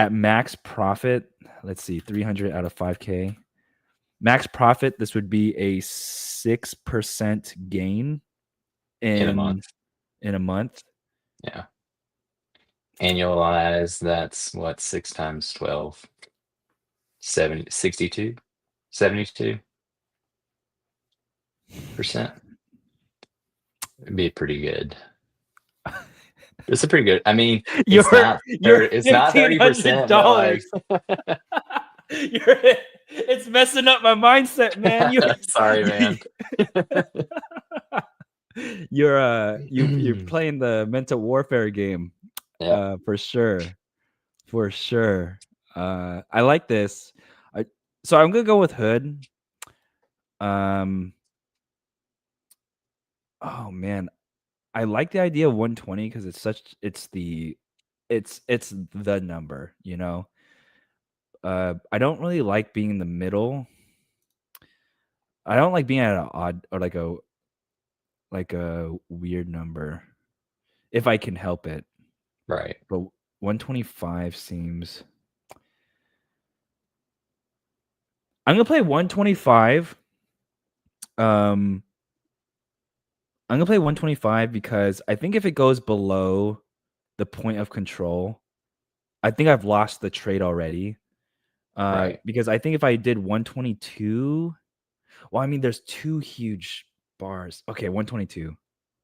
Speaker 3: max profit. Let's see, 300 out of 5K. Max profit, this would be a 6% gain
Speaker 1: In a month.
Speaker 3: In a month.
Speaker 1: Yeah. Annualized, that's what, 6 times 12? 62? 72%? It'd be pretty good. It's a pretty good. I mean, it's not 30%, but like,
Speaker 3: it's messing up my mindset, man.
Speaker 1: sorry, man.
Speaker 3: You're playing the mental warfare game.
Speaker 1: Yeah.
Speaker 3: For sure. I like this. So I'm gonna go with Hood. Oh man, I like the idea of 120 because it's the number, you know. I don't really like being in the middle. I don't like being at an odd or like a weird number if I can help it.
Speaker 1: Right.
Speaker 3: But 125 seems. I'm gonna play 125. I'm gonna play 125 because I think if it goes below the point of control, I think I've lost the trade already.
Speaker 1: Right.
Speaker 3: Because I think if I did 122, well, I mean, there's 2 huge bars. Okay, 122.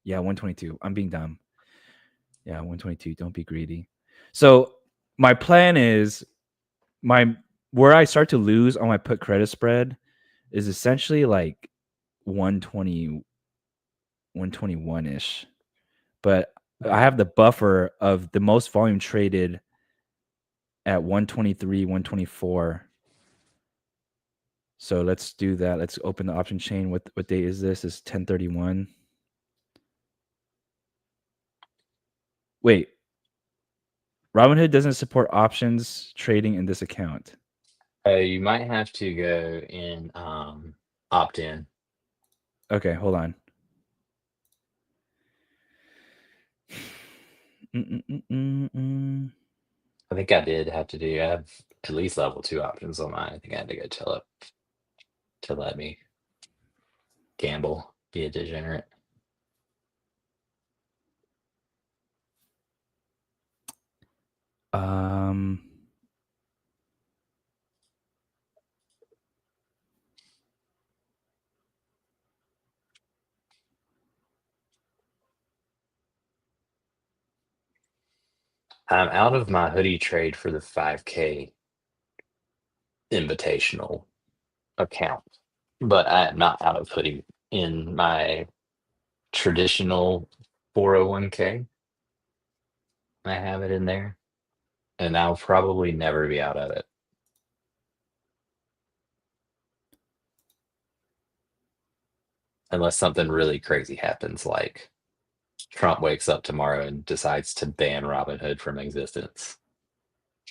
Speaker 3: Yeah, 122. I'm being dumb. Yeah, 122. Don't be greedy. So my plan is where I start to lose on my put credit spread is essentially like 120, 121-ish. But I have the buffer of the most volume traded at 123, 124. So let's do that. Let's open the option chain. What date is this? It's 10/31. Wait. Robinhood doesn't support options trading in this account.
Speaker 1: You might have to go in opt in.
Speaker 3: Okay, hold on.
Speaker 1: I think I did have to do. I have at least level 2 options on mine. I think I had to go tell it to let me gamble, be a degenerate. I'm out of my hoodie trade for the 5K Invitational account, but I am not out of hoodie in my traditional 401k. I have it in there, and I'll probably never be out of it. Unless something really crazy happens, like Trump wakes up tomorrow and decides to ban Robinhood from existence.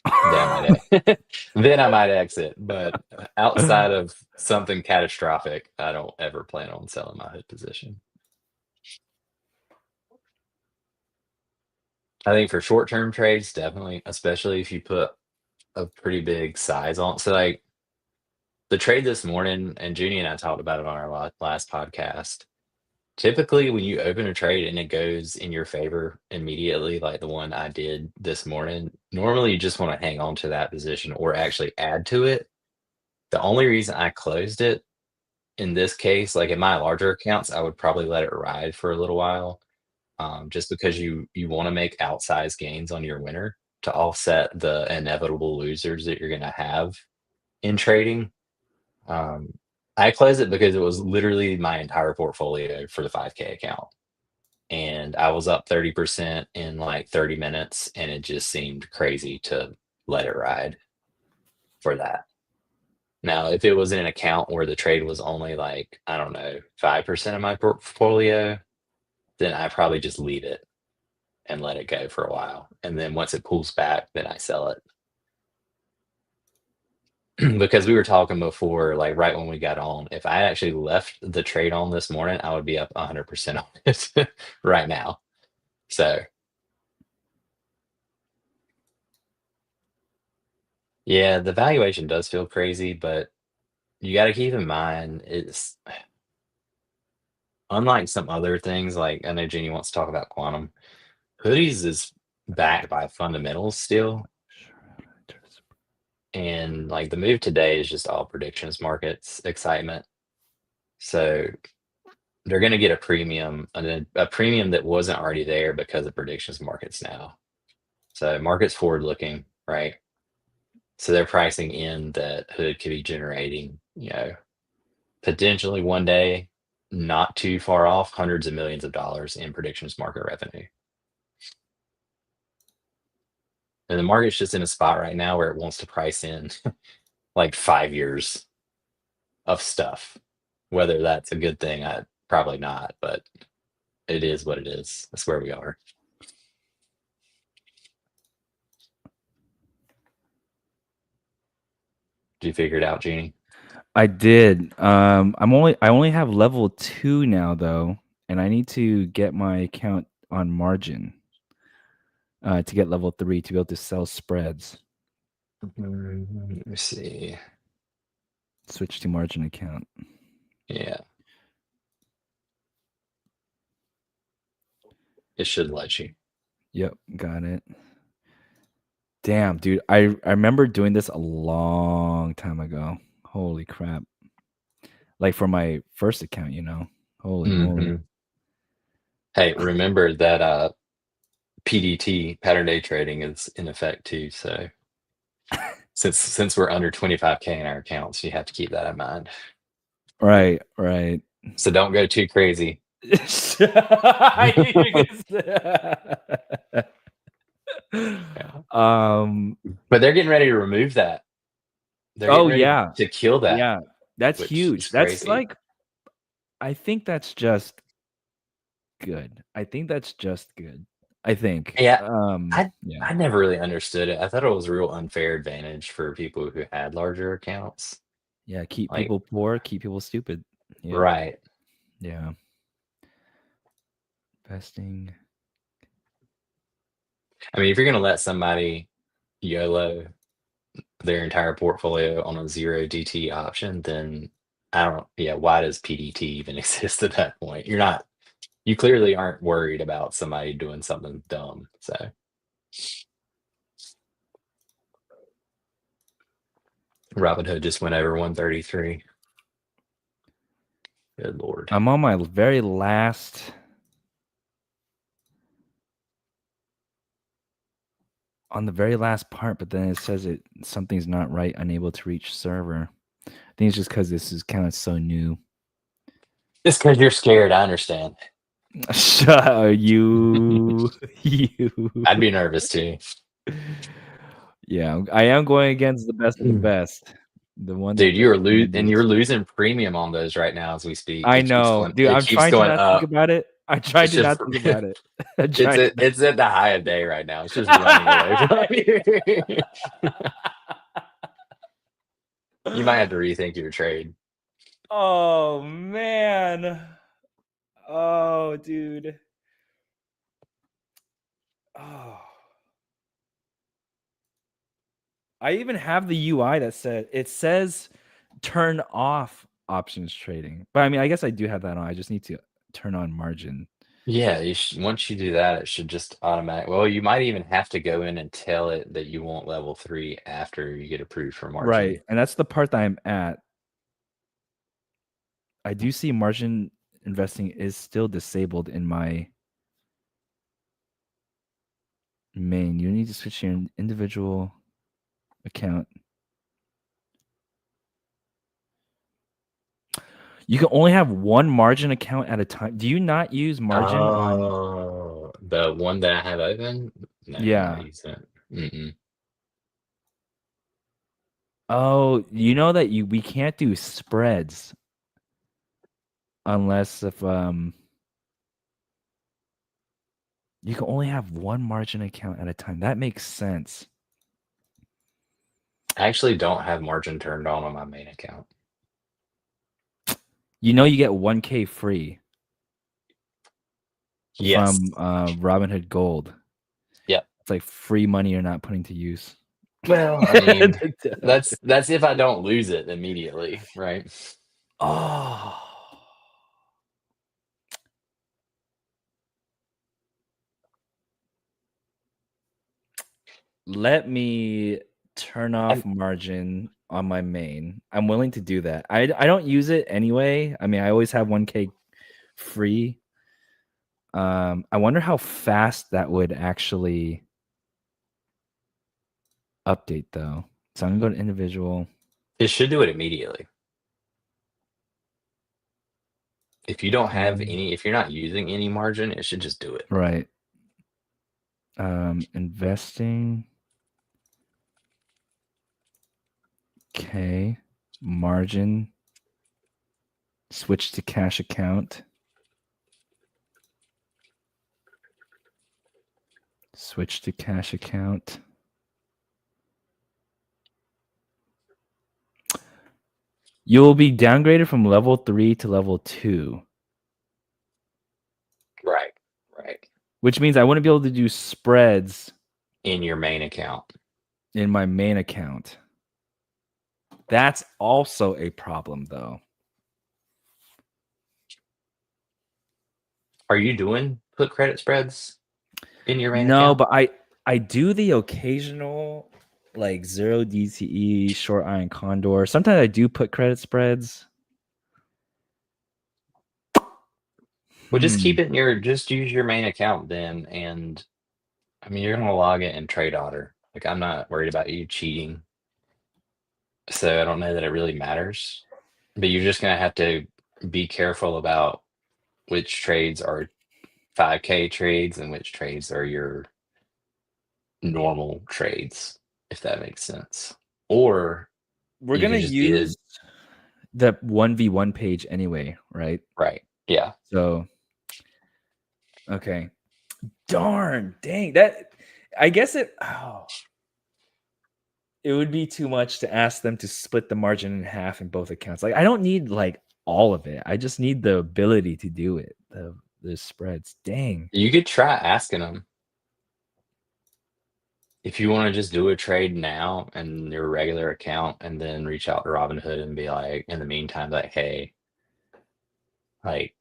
Speaker 1: Then I might exit. But outside of something catastrophic, I don't ever plan on selling my hood position. I think for short-term trades, definitely, especially if you put a pretty big size on. So like the trade this morning, and Joonie and I talked about it on our last podcast. Typically, when you open a trade and it goes in your favor immediately, like the one I did this morning, normally you just want to hang on to that position or actually add to it. The only reason I closed it in this case, like in my larger accounts, I would probably let it ride for a little while, just because you want to make outsized gains on your winner to offset the inevitable losers that you're going to have in trading. I closed it because it was literally my entire portfolio for the 5K account. And I was up 30% in like 30 minutes, and it just seemed crazy to let it ride for that. Now, if it was in an account where the trade was only like, I don't know, 5% of my portfolio, then I probably just leave it and let it go for a while. And then once it pulls back, then I sell it. Because we were talking before, like right when we got on, if I actually left the trade on this morning, I would be up 100% on it right now. So, yeah, the valuation does feel crazy, but you got to keep in mind it's unlike some other things. Like I know Jeannie wants to talk about quantum. Hoodies is backed by fundamentals still, and like the move today is just all predictions markets excitement. So they're going to get a premium, a premium that wasn't already there because of predictions markets now. So markets forward looking, right? So they're pricing in that Hood could be generating, potentially one day, not too far off, hundreds of millions of dollars in predictions market revenue. And the market's just in a spot right now where it wants to price in like 5 years of stuff. Whether that's a good thing, probably not, but it is what it is. That's where we are. Did you figure it out, Jeannie?
Speaker 3: I did. I only have level 2 now though, and I need to get my account on margin to get level 3 to be able to sell spreads.
Speaker 1: Let me see.
Speaker 3: Switch to margin account.
Speaker 1: Yeah. It should let you.
Speaker 3: Yep, got it. Damn, dude. I remember doing this a long time ago. Holy crap. Like for my first account, Holy moly.
Speaker 1: Hey, remember that PDT, pattern day trading, is in effect too. So since we're under 25K in our accounts, you have to keep that in mind.
Speaker 3: Right.
Speaker 1: So don't go too crazy.
Speaker 3: I knew you
Speaker 1: But they're getting ready to remove that. They're getting ready to kill that.
Speaker 3: Yeah, that's huge. That's
Speaker 1: crazy.
Speaker 3: like, I think that's just good. I think.
Speaker 1: Yeah. I never really understood it. I thought it was a real unfair advantage for people who had larger accounts.
Speaker 3: Yeah, keep people poor, keep people stupid. Yeah.
Speaker 1: Right.
Speaker 3: Yeah. Investing.
Speaker 1: I mean, if you're going to let somebody YOLO their entire portfolio on a 0 DT option, then why does PDT even exist at that point? You clearly aren't worried about somebody doing something dumb. So Robinhood just went over 133. Good Lord.
Speaker 3: I'm on my very last part, but then it says something's not right, unable to reach server. I think it's just because this is kind of so new.
Speaker 1: Just because you're scared, I understand.
Speaker 3: You.
Speaker 1: I'd be nervous too.
Speaker 3: Yeah, I am going against the best of the best. The one,
Speaker 1: dude, you're losing premium on those right now as we speak.
Speaker 3: I know, dude. I'm trying to not think about it. I'm trying to not think about it.
Speaker 1: It's at the high of day right now. It's just running away from you. You might have to rethink your trade.
Speaker 3: Oh man. Oh, dude. Oh. I even have the UI that says turn off options trading. But I mean, I guess I do have that on. I just need to turn on margin.
Speaker 1: Yeah, once you do that, it should just automatic. Well, you might even have to go in and tell it that you want level 3 after you get approved for margin.
Speaker 3: Right, and that's the part that I'm at. I do see margin investing is still disabled in my main. You need to switch your individual account. You can only have one margin account at a time. Do you not use margin on?
Speaker 1: Oh, the one that I have open? No, I'm
Speaker 3: Yeah.
Speaker 1: not using it. Mm-mm.
Speaker 3: Oh, you know that we can't do spreads unless if you can only have one margin account at a time. That makes sense.
Speaker 1: I actually don't have margin turned on my main account.
Speaker 3: You know, you get 1K free
Speaker 1: Yes.
Speaker 3: from Robinhood Gold.
Speaker 1: Yep.
Speaker 3: It's like free money you're not putting to use.
Speaker 1: Well, I mean, that's if I don't lose it immediately, right?
Speaker 3: Oh. Let me turn off margin on my main. I'm willing to do that. I don't use it anyway. I mean, I always have 1K free. I wonder how fast that would actually update though. So I'm gonna go to individual.
Speaker 1: It should do it immediately. If you don't have any, if you're not using any margin, it should just do it.
Speaker 3: Right. Investing. Okay. Margin. Switch to cash account. Switch to cash account. You'll be downgraded from level 3 to level 2.
Speaker 1: Right.
Speaker 3: Which means I wouldn't be able to do spreads
Speaker 1: in your main account.
Speaker 3: In my main account. That's also a problem though.
Speaker 1: Are you doing put credit spreads in your main
Speaker 3: No,
Speaker 1: account?
Speaker 3: but I do the occasional like 0 DTE, short iron condor. Sometimes I do put credit spreads.
Speaker 1: Well, just keep it in just use your main account then. And I mean, you're going to log it in Trade Otter. Like, I'm not worried about you cheating. So I don't know that it really matters. But you're just going to have to be careful about which trades are 5K trades and which trades are your normal trades, if that makes sense. Or
Speaker 3: we're going to use the 1v1 page anyway, right?
Speaker 1: Right. Yeah.
Speaker 3: So, okay. Darn, dang. That, I guess it would be too much to ask them to split the margin in half in both accounts. Like, I don't need like all of it. I just need the ability to do it. The spreads. Dang.
Speaker 1: You could try asking them. If you want to just do a trade now in your regular account and then reach out to Robinhood and be like, in the meantime, like, hey, like,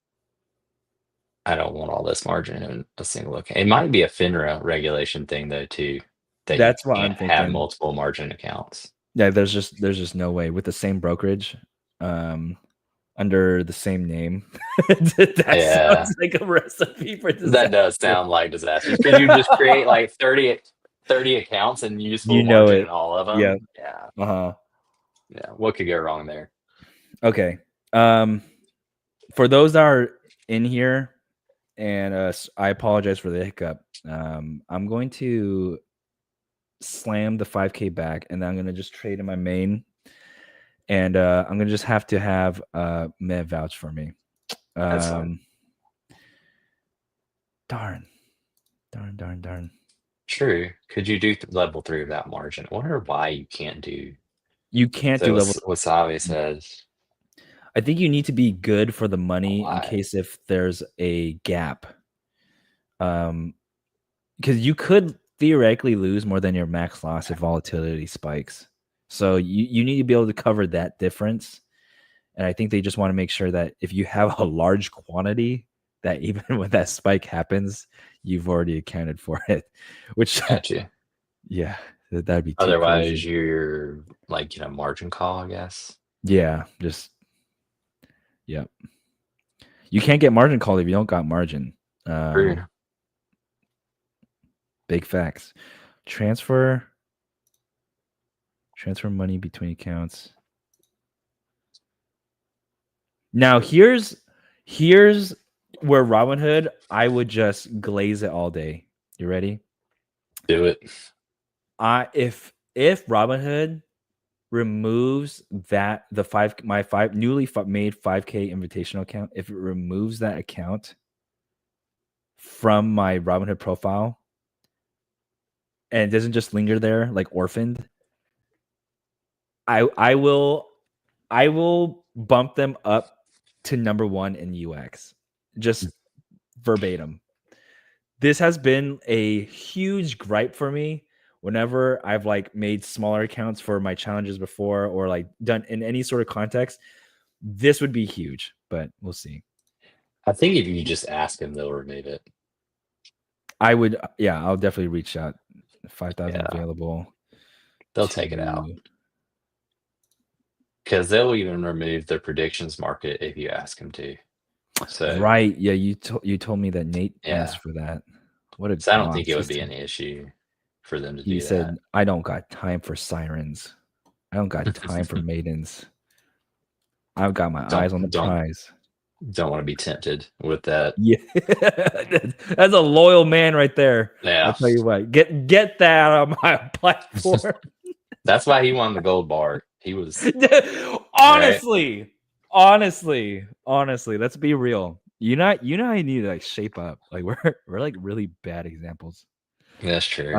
Speaker 1: I don't want all this margin in a single account. It might be a FINRA regulation thing though, too.
Speaker 3: That's what I'm thinking.
Speaker 1: Have multiple margin accounts.
Speaker 3: Yeah, there's just no way with the same brokerage, under the same name. That sounds like a recipe for disaster.
Speaker 1: That does sound like disaster. Could you just create like 30 accounts and use full margin in all of them?
Speaker 3: Yeah.
Speaker 1: Yeah. What could go wrong there?
Speaker 3: Okay. For those that are in here, and I apologize for the hiccup. I'm going to slam the 5K back, and then I'm going to just trade in my main, and I'm going to just have to have Med vouch for me.
Speaker 1: That's fine.
Speaker 3: Darn.
Speaker 1: True. Could you do level 3 without margin? I wonder why you can't do.
Speaker 3: You can't do level.
Speaker 1: Wasabi says.
Speaker 3: I think you need to be good for the money in case if there's a gap. Because you could theoretically lose more than your max loss if volatility spikes. So you need to be able to cover that difference. And I think they just want to make sure that if you have a large quantity, that even when that spike happens, you've already accounted for it. Which,
Speaker 1: gotcha.
Speaker 3: Yeah, that'd be too
Speaker 1: otherwise
Speaker 3: crazy.
Speaker 1: You're like, margin call, I guess.
Speaker 3: Yeah, yep. You can't get margin call if you don't got margin.
Speaker 1: True.
Speaker 3: Big facts. Transfer money between accounts. Now here's where Robinhood, I would just glaze it all day. You ready?
Speaker 1: Do it.
Speaker 3: If Robinhood removes that my newly made 5K invitational account, if it removes that account from my Robinhood profile and it doesn't just linger there like orphaned, I will bump them up to number 1 in UX. Just verbatim. This has been a huge gripe for me whenever I've like made smaller accounts for my challenges before or like done in any sort of context. This would be huge, but we'll see.
Speaker 1: I think if you just ask them, they'll remove it.
Speaker 3: I would, yeah, I'll definitely reach out. 5,000 available.
Speaker 1: They'll take it out. Because they'll even remove the predictions market if you ask them to. So
Speaker 3: right, yeah, you told me that Nate asked for that. What a
Speaker 1: so I don't think it would be an issue for them to do that.
Speaker 3: He said, "I don't got time for sirens. I don't got time for maidens. I've got my eyes on the prize."
Speaker 1: Don't want to be tempted with that.
Speaker 3: Yeah, that's a loyal man right there.
Speaker 1: Yeah,
Speaker 3: I'll tell you what, get that on my platform.
Speaker 1: That's why he won the gold bar. He was
Speaker 3: honestly, let's be real. You know, I need to like shape up. Like we're like really bad examples.
Speaker 1: That's true.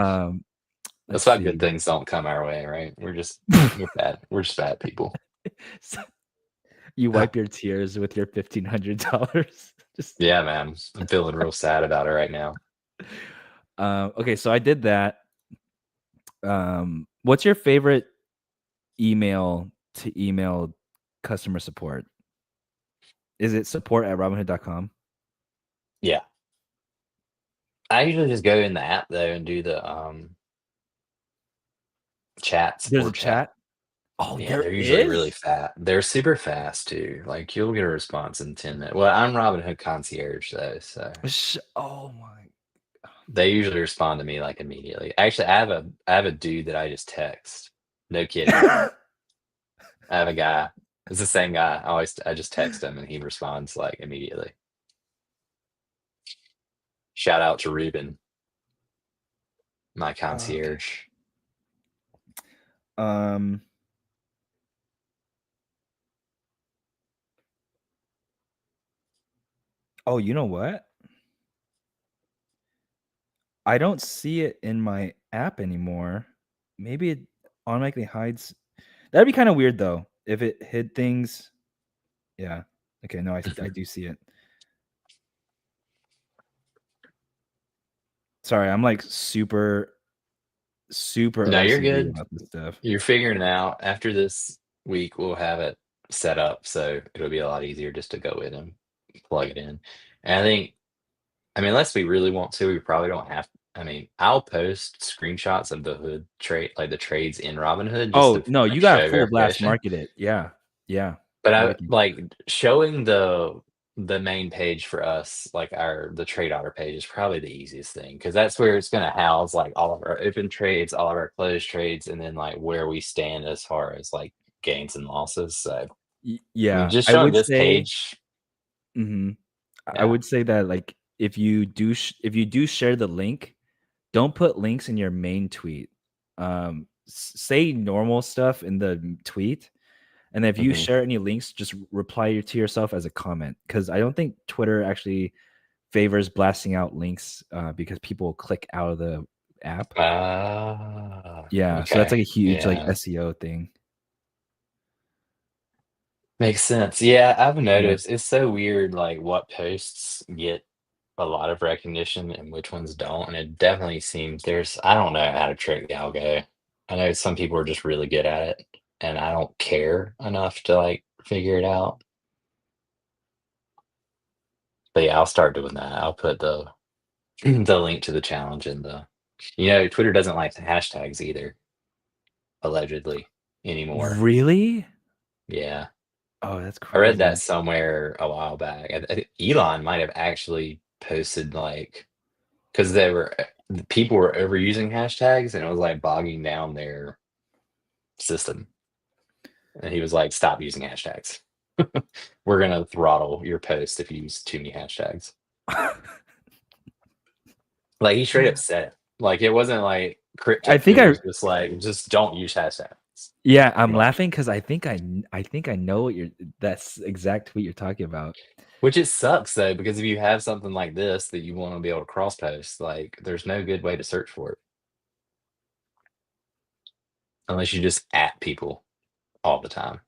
Speaker 1: That's why good things don't come our way, right? We're bad. We're just bad people.
Speaker 3: So, you wipe your tears with your $1,500.
Speaker 1: Yeah, man. I'm feeling real sad about it right now.
Speaker 3: Okay, so I did that. What's your favorite email to email customer support? Is it support@robinhood.com?
Speaker 1: Yeah. I usually just go in the app though and do the chats.
Speaker 3: There's a chat. Oh,
Speaker 1: yeah, they're usually really fast. They're super fast too. Like you'll get a response in 10 minutes. Well, I'm Robinhood concierge though, so
Speaker 3: oh my.
Speaker 1: They usually respond to me like immediately. Actually, I have a dude that I just text. No kidding. I have a guy. It's the same guy. I just text him and he responds like immediately. Shout out to Ruben, my concierge.
Speaker 3: Okay. Oh, you know what? I don't see it in my app anymore. Maybe it automatically hides. That'd be kind of weird though, if it hid things. Yeah. Okay, no, I do see it. Sorry, I'm like super
Speaker 1: No, you're
Speaker 3: OCD
Speaker 1: good.
Speaker 3: about this stuff.
Speaker 1: You're figuring it out. After this week, we'll have it set up, so it'll be a lot easier just to go in and plug it in. And I think, unless we really want to, we probably don't have. I'll post screenshots of the hood trade, like the trades in Robinhood.
Speaker 3: Oh no, you got full blast market it. Yeah.
Speaker 1: But I like showing the main page for us, like the trade order page is probably the easiest thing because that's where it's going to house like all of our open trades, all of our closed trades, and then like where we stand as far as like gains and losses. So
Speaker 3: yeah,
Speaker 1: just showing this page.
Speaker 3: Yeah. I would say that like if you do share the link, don't put links in your main tweet. Say normal stuff in the tweet. And if you share any links, just reply to yourself as a comment. Because I don't think Twitter actually favors blasting out links because people click out of the app. Yeah, okay. So that's like a huge like SEO thing.
Speaker 1: Makes sense. Yeah, I've noticed it's so weird like what posts get a lot of recognition and which ones don't. And it definitely seems I don't know how to trick the algo. I know some people are just really good at it. And I don't care enough to like figure it out. But yeah, I'll start doing that. I'll put the link to the challenge in Twitter doesn't like the hashtags either, allegedly, anymore.
Speaker 3: Really?
Speaker 1: Yeah.
Speaker 3: Oh, that's crazy.
Speaker 1: I read that somewhere a while back. I think Elon might have actually posted like because people were overusing hashtags and it was like bogging down their system. And he was like, stop using hashtags. we're gonna throttle your post if you use too many hashtags. Like he straight up said it. Like it wasn't like
Speaker 3: I
Speaker 1: cryptic.
Speaker 3: think
Speaker 1: It
Speaker 3: I
Speaker 1: was just like just don't use hashtags.
Speaker 3: yeah, I'm laughing because I think I know what that's exact tweet you're talking about.
Speaker 1: Which it sucks though, because if you have something like this that you want to be able to cross post, like there's no good way to search for it. Unless you just at people all the time.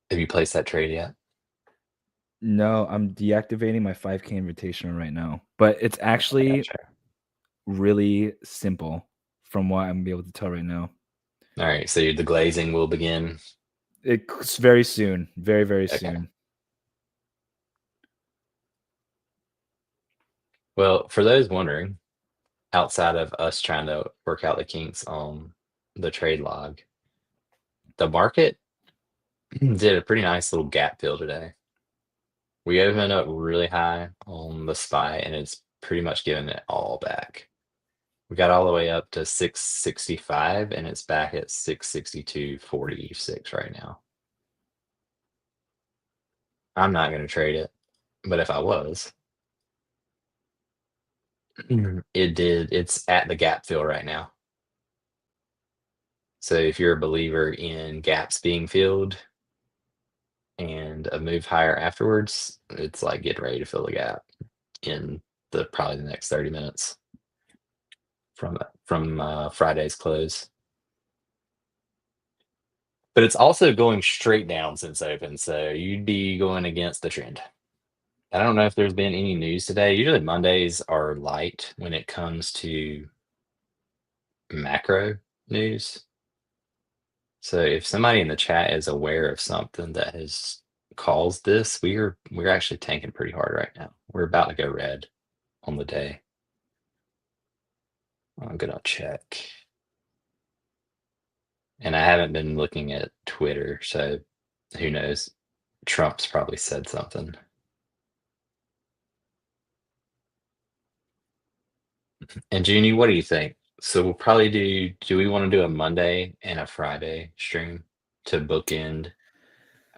Speaker 1: Have you placed that trade yet?
Speaker 3: No, I'm deactivating my 5K Invitational right now, but it's actually really simple from what I'm able to tell right now.
Speaker 1: All right, so the glazing will begin.
Speaker 3: It's very soon, very soon.
Speaker 1: Well, for those wondering, outside of us trying to work out the kinks on the trade log, the market did a pretty nice little gap fill today. We opened up really high on the SPY, and it's pretty much given it all back. We got all the way up to 665, and it's back at 662.46 right now. I'm not going to trade it, but if I was, it's at the gap fill right now. So if you're a believer in gaps being filled and a move higher afterwards, it's like getting ready to fill the gap in probably the next 30 minutes from Friday's close. But it's also going straight down since open, so you'd be going against the trend. I don't know if there's been any news today. Usually Mondays are light when it comes to macro news. So if somebody in the chat is aware of something that has caused this, we're actually tanking pretty hard right now. We're about to go red on the day. I'm gonna check. And I haven't been looking at Twitter, so who knows? Trump's probably said something. And Joonie, what do you think? So we'll probably do we want to do a Monday and a Friday stream to bookend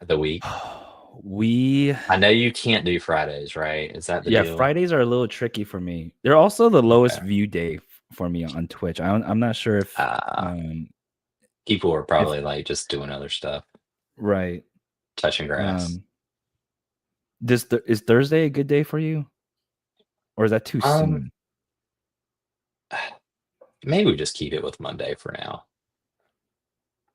Speaker 1: the week? I know you can't do Fridays, right? Is that the deal?
Speaker 3: Fridays are a little tricky for me. They're also the lowest view day for me on Twitch. I'm not sure if
Speaker 1: people are probably like just doing other stuff.
Speaker 3: Right.
Speaker 1: Touching grass.
Speaker 3: Is Thursday a good day for you? Or is that too soon?
Speaker 1: Maybe we just keep it with Monday for now.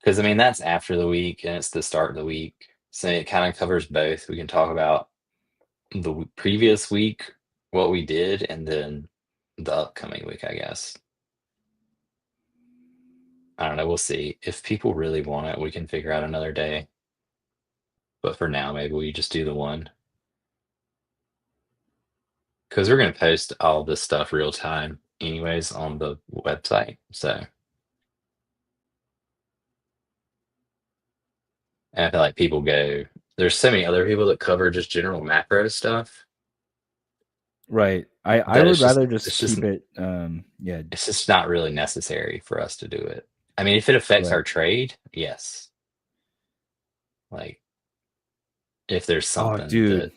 Speaker 1: Because I mean that's after the week and it's the start of the week. So it kind of covers both. We can talk about the previous week, what we did, and then the upcoming week, I guess. I don't know. We'll see. If people really want it, we can figure out another day. But for now, maybe we just do the one. Because we're going to post all this stuff real time anyways on the website. So. And I feel like people there's so many other people that cover just general macro stuff.
Speaker 3: Right. I would rather just keep it. Yeah.
Speaker 1: It's just not really necessary for us to do it. I mean, if it affects our trade, yes. Like, if there's something that.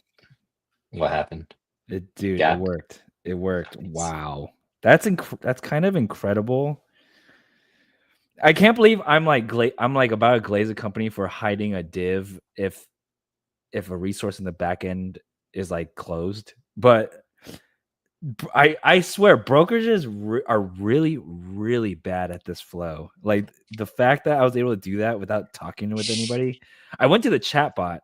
Speaker 1: What happened?
Speaker 3: It worked. It worked. Wow. That's kind of incredible. I can't believe I'm like about to glaze a company for hiding a div if a resource in the back end is like closed. But I swear brokerages are really, really bad at this flow. Like the fact that I was able to do that without talking with anybody. I went to the chat bot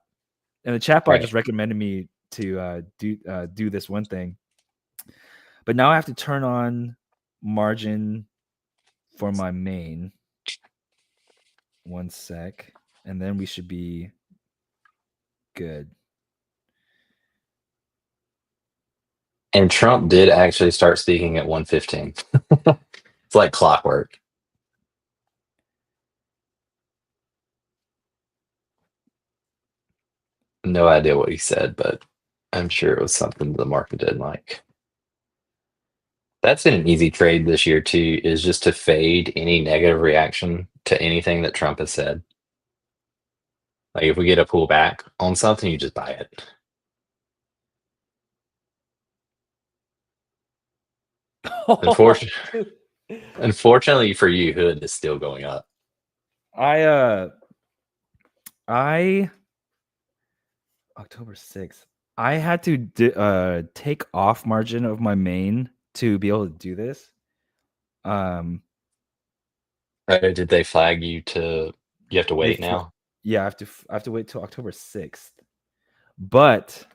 Speaker 3: and the chat bot just recommended me to do this one thing. But now I have to turn on margin for my main. One sec. And then we should be good.
Speaker 1: And Trump did actually start speaking at 1:15. It's like clockwork. No idea what he said, but I'm sure it was something the market didn't like. That's been an easy trade this year too, is just to fade any negative reaction to anything that Trump has said. Like if we get a pullback on something, you just buy it. Unfortunately, unfortunately for you, Hood is still going up.
Speaker 3: I October 6th. I had to take off margin of my main to be able to do this.
Speaker 1: Did they flag you to? You have to wait now.
Speaker 3: Yeah, I have to wait till October 6th. But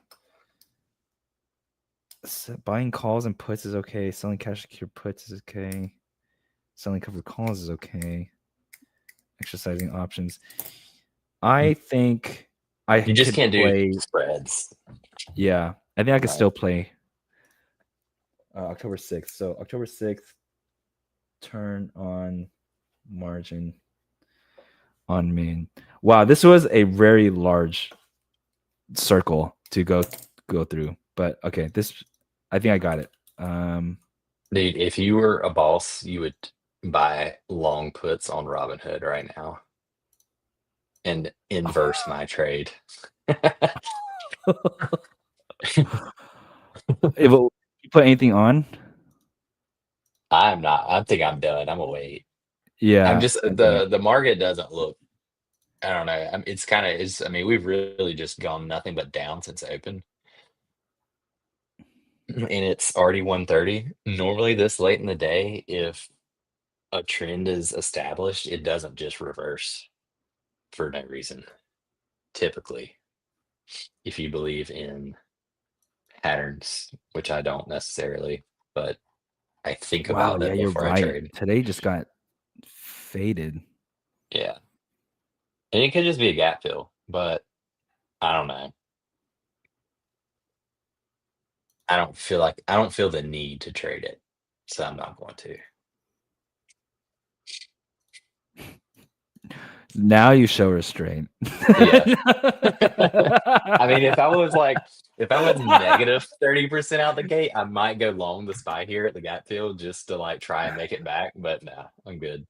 Speaker 3: buying calls and puts is okay. Selling cash secure puts is okay. Selling covered calls is okay. Exercising options. I think
Speaker 1: You just can't do spreads.
Speaker 3: Yeah, I think I could still play October 6th. So October 6th, turn on margin on main. Wow, this was a very large circle to go through. But okay, I think I got it.
Speaker 1: Dude, if you were a boss, you would buy long puts on Robinhood right now and inverse my trade.
Speaker 3: You put anything on?
Speaker 1: I'm not. I think I'm done. I'm gonna wait.
Speaker 3: Yeah,
Speaker 1: I'm just the market doesn't look. I don't know. It's kind of is. I mean, we've really just gone nothing but down since open, and it's already 1:30. Normally, this late in the day, if a trend is established, it doesn't just reverse for no reason. Typically, if you believe in patterns, which I don't necessarily, but I think about it before I trade.
Speaker 3: Today just got faded.
Speaker 1: Yeah. And it could just be a gap fill, but I don't know. I don't feel the need to trade it, so I'm not going to.
Speaker 3: Now you show restraint.
Speaker 1: Yeah. I mean, if I was negative 30% out the gate, I might go long the SPY here at the gap fill just to like try and make it back, but no, I'm good.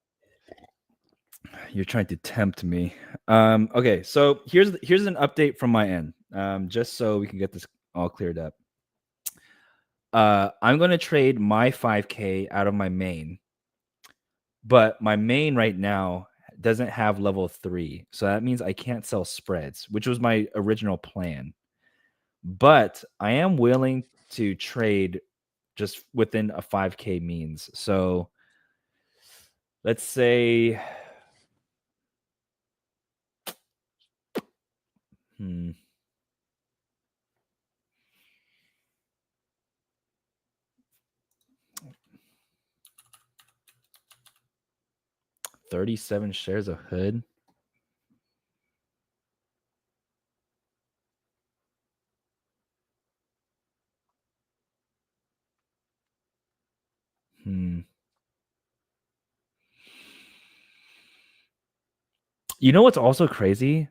Speaker 3: You're trying to tempt me. Okay, so here's an update from my end. Just so we can get this all cleared up. I'm going to trade my 5K out of my main, but my main right now doesn't have level 3, so that means I can't sell spreads, which was my original plan. But I am willing to trade just within a 5K means. So let's say 37 shares of Hood. You know what's also crazy?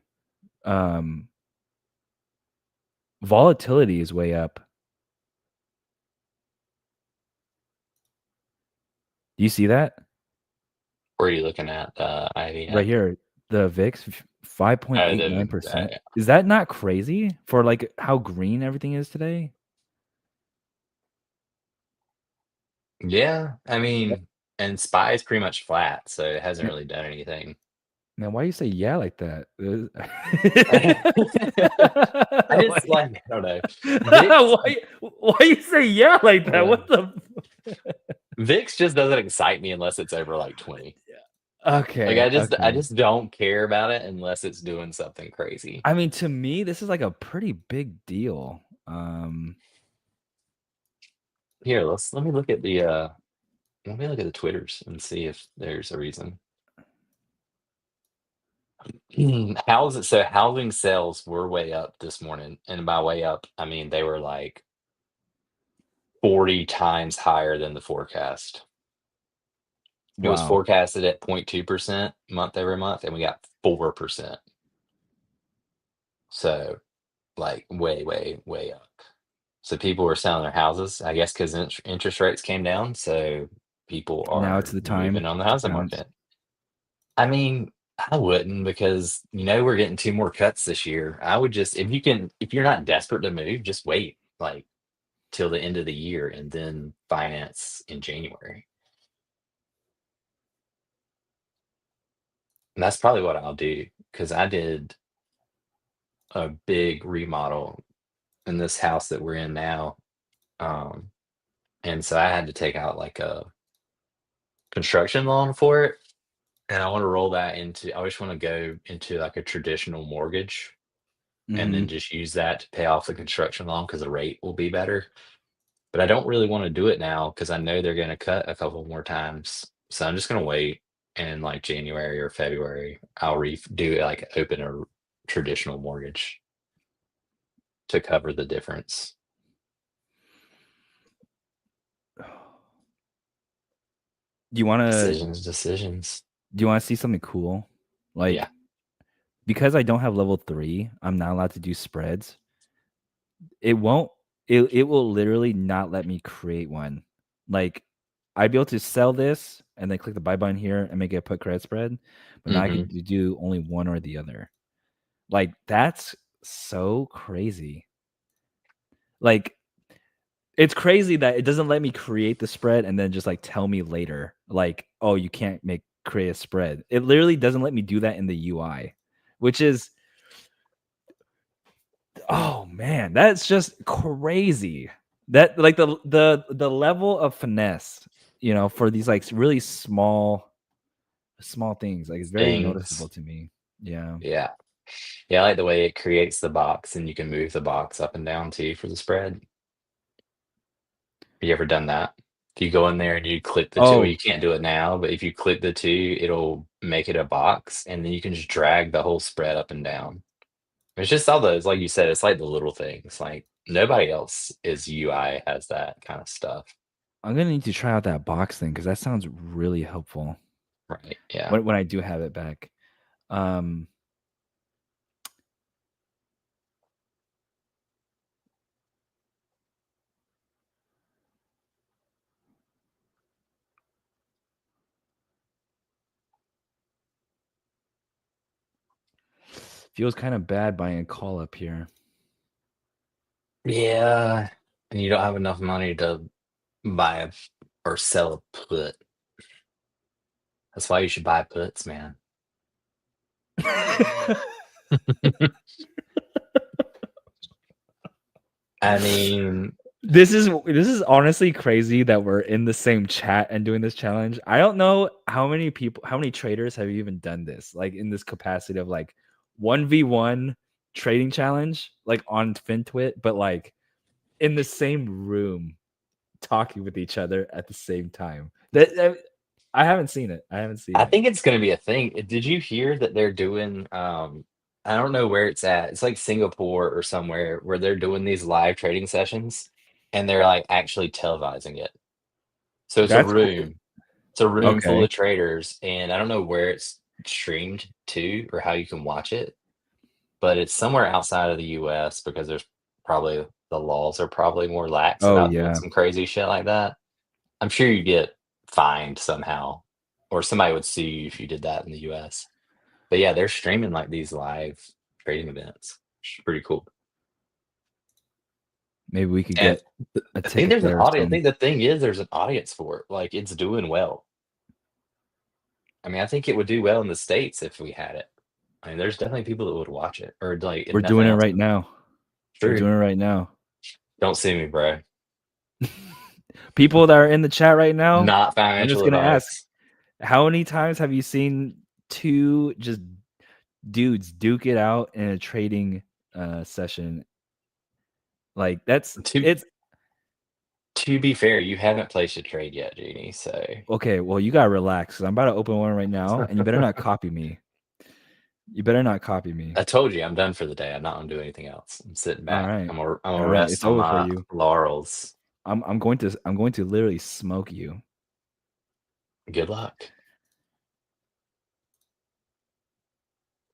Speaker 3: Volatility is way up. Do you see that?
Speaker 1: Where are you looking at? IV
Speaker 3: right here, the VIX 5.89%. Is that not crazy for like how green everything is today?
Speaker 1: Yeah, I mean, and SPY is pretty much flat, so it hasn't really done anything.
Speaker 3: Man, why you say yeah like that?
Speaker 1: I just like, I don't know.
Speaker 3: Why you say yeah like that? What the?
Speaker 1: VIX just doesn't excite me unless it's over like 20.
Speaker 3: Okay.
Speaker 1: Like I just don't care about it unless it's doing something crazy.
Speaker 3: I mean, to me, this is like a pretty big deal.
Speaker 1: Here, let me look at the Twitters and see if there's a reason. Housing sales were way up this morning, and by way up, I mean they were like 40 times higher than the forecast. It was forecasted at 0.2% month over month, and we got 4%. So, like way, way, way up. So people were selling their houses, I guess, because interest rates came down. So people
Speaker 3: Now
Speaker 1: are
Speaker 3: it's the
Speaker 1: moving
Speaker 3: time
Speaker 1: on the
Speaker 3: to
Speaker 1: housing
Speaker 3: pounce.
Speaker 1: market. I mean, I wouldn't because we're getting 2 more cuts this year. I would just if you're not desperate to move, just wait like till the end of the year and then finance in January. And that's probably what I'll do because I did a big remodel in this house that we're in now. Um, and so I had to take out like a construction loan for it. And I want to roll that into, I just want to go into like a traditional mortgage and then
Speaker 3: Mhm.
Speaker 1: just use that to pay off the construction loan because the rate will be better. But I don't really want to do it now because I know they're going to cut a couple more times. So I'm just going to wait and like January or February, I'll do like open a traditional mortgage to cover the difference.
Speaker 3: Do you want to
Speaker 1: Decisions.
Speaker 3: do you want to see something cool? Like
Speaker 1: Yeah.
Speaker 3: because I don't have level 3, I'm not allowed to do spreads. It won't it will literally not let me create one. Like I'd be able to sell this and then click the buy button here and make it a put credit spread, but now I
Speaker 1: Hmm.
Speaker 3: can do only one or the other. Like that's so crazy. Like it's crazy that it doesn't let me create the spread and then just like tell me later, like, oh, you can't create a spread. It literally doesn't let me do that in the UI, which is, oh man, that's just crazy. That like the level of finesse, for these like really small things, like it's very noticeable
Speaker 1: Things.
Speaker 3: to me. Yeah.
Speaker 1: Yeah. Yeah. I like the way it creates the box and you can move the box up and down too for the spread. Have you ever done that? If you go in there and you click the two, well,
Speaker 3: Oh,
Speaker 1: you can't do it now, but if you click the two, it'll make it a box and then you can just drag the whole spread up and down. It's just all those, like you said, it's like the little things. Like nobody else is UI has that kind of stuff.
Speaker 3: I'm gonna need to try out that box thing because that sounds really helpful
Speaker 1: Right. Yeah.
Speaker 3: when I do have it back. Um, Feels kind of bad buying a call up here.
Speaker 1: Yeah. And you don't have enough money to buy or sell a put. That's why you should buy puts, man. I mean,
Speaker 3: This is honestly crazy that we're in the same chat and doing this challenge. I don't know how many traders have even done this, like in this capacity of like 1v1 trading challenge, like on FinTwit, but like in the same room talking with each other at the same time. I haven't seen it.
Speaker 1: I think it's going to be a thing. Did you hear that they're doing, I don't know where it's at. It's like Singapore or somewhere where they're doing these live trading sessions and they're like actually televising it. So it's a
Speaker 3: That's cool.
Speaker 1: room. It's a room full
Speaker 3: Okay.
Speaker 1: of traders, and I don't know where it's streamed to or how you can watch it, but it's somewhere outside of the US because there's probably the laws are probably more lax
Speaker 3: Oh
Speaker 1: about doing
Speaker 3: yeah.
Speaker 1: some crazy shit like that. I'm sure you get fined somehow, or somebody would sue you if you did that in the US. But yeah, they're streaming like these live trading events. Which is pretty cool.
Speaker 3: Maybe we could
Speaker 1: And
Speaker 3: get a
Speaker 1: I think
Speaker 3: ticket
Speaker 1: there's an
Speaker 3: there or
Speaker 1: audience. I
Speaker 3: something.
Speaker 1: think the thing is there's an audience for it. Like it's doing well. I mean, I think it would do well in the States if we had it. I mean, there's definitely people that would watch it, or like if
Speaker 3: We're
Speaker 1: nothing
Speaker 3: doing it
Speaker 1: else.
Speaker 3: right now. We're
Speaker 1: True.
Speaker 3: doing it right now.
Speaker 1: Don't sue me, bro.
Speaker 3: People that are in the chat right now,
Speaker 1: Not
Speaker 3: I'm just
Speaker 1: financial
Speaker 3: gonna ask,
Speaker 1: advice.
Speaker 3: how many times have you seen two just dudes duke it out in a trading session? Like
Speaker 1: To
Speaker 3: it's
Speaker 1: to be fair, you haven't placed a trade yet, Joonie. So
Speaker 3: okay. Well, you gotta relax because I'm about to open one right now, and you better not copy me. You better not copy me.
Speaker 1: I told you I'm done for the day. I'm not gonna do anything else. I'm sitting
Speaker 3: All
Speaker 1: back.
Speaker 3: right,
Speaker 1: I'm gonna
Speaker 3: all right.
Speaker 1: rest
Speaker 3: It's
Speaker 1: on
Speaker 3: over for
Speaker 1: my
Speaker 3: you.
Speaker 1: laurels.
Speaker 3: I'm going to literally smoke you.
Speaker 1: Good luck.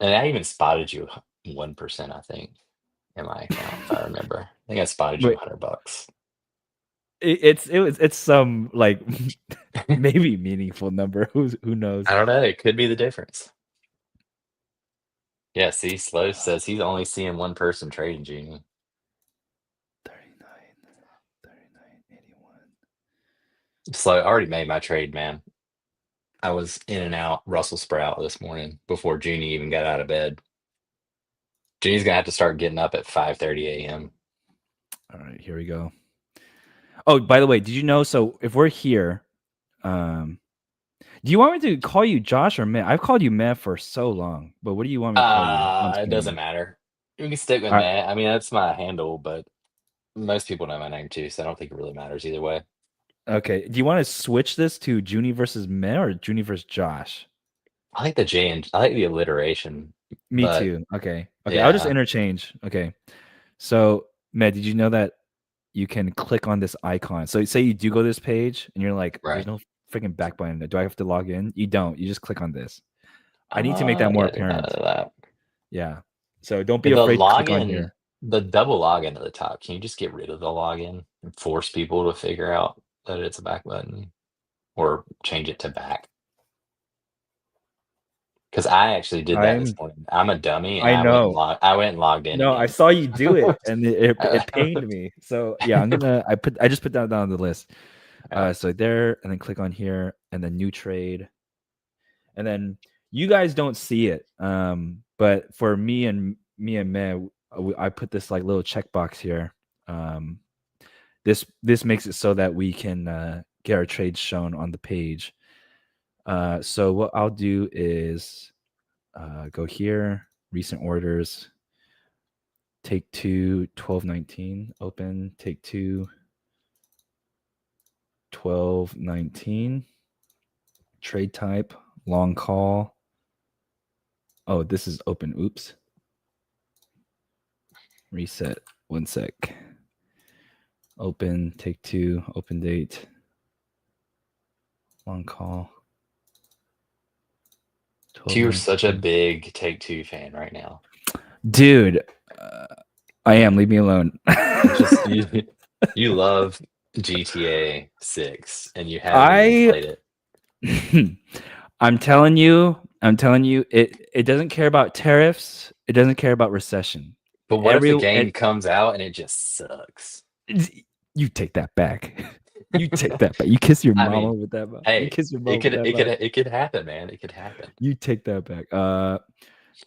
Speaker 1: And I even spotted you 1%, I think. in my account if I remember. I think I spotted you $100.
Speaker 3: It's some like maybe meaningful number. Who knows?
Speaker 1: I don't know. It could be the difference. Yeah, see, Slow says he's only seeing one person trading Joonie.
Speaker 3: 39, 81.
Speaker 1: Slow, I already made my trade, man. I was in and out Russell Sprout this morning before Joonie even got out of bed. Joonie's gonna have to start getting up at 5:30 a.m.
Speaker 3: All right, here we go. Oh, by the way, did you know? So if we're here, do you want me to call you Josh or Matt? I've called you Matt for so long, but what do you want me to call you?
Speaker 1: It doesn't matter. We can stick with
Speaker 3: All right.
Speaker 1: Matt. I mean, that's my handle, but most people know my name too, so I don't think it really matters either way.
Speaker 3: Okay. Do you want to switch this to Joonie versus Matt or Joonie versus Josh?
Speaker 1: I like the J and I like the alliteration.
Speaker 3: Me
Speaker 1: but
Speaker 3: too. Okay. I'll just
Speaker 1: yeah.
Speaker 3: interchange. Okay. So, Matt, did you know that you can click on this icon? So, say you do go to this page and you're like,
Speaker 1: Right.
Speaker 3: there's no freaking back button. Do I have to log in? You don't. You just click on this. I need to make that more
Speaker 1: Yeah,
Speaker 3: apparent.
Speaker 1: that.
Speaker 3: Yeah. So don't be
Speaker 1: The
Speaker 3: afraid to click on
Speaker 1: login,
Speaker 3: here.
Speaker 1: the double login at the top. Can you just get rid of the login and force people to figure out that it's a back button, or change it to back? Because I actually did that this morning. I'm a dummy, and
Speaker 3: I know.
Speaker 1: I went and logged in.
Speaker 3: No,
Speaker 1: again.
Speaker 3: I saw you do it, and it pained me. So yeah, I just put that down on the list. So there, and then click on here, and then new trade, and then you guys don't see it, but for me and Matt, I put this like little checkbox here. This makes it so that we can get our trades shown on the page. So what I'll do is go here, recent orders. Take two, 12.19, open, take two, 12.19, trade type, long call. Oh, this is open. Oops. Reset. 1 sec. Open, take two, open date, long call.
Speaker 1: You're such a big Take Two fan right now.
Speaker 3: Dude, I am. Leave me alone.
Speaker 1: You love GTA 6, and you haven't even played it.
Speaker 3: I'm telling you, it doesn't care about tariffs. It doesn't care about recession.
Speaker 1: But what if the game comes out and it just sucks?
Speaker 3: You take that back. You take that back. You kiss your mama with that.
Speaker 1: Hey,
Speaker 3: you kiss your mama
Speaker 1: it could happen, man. It could happen.
Speaker 3: You take that back.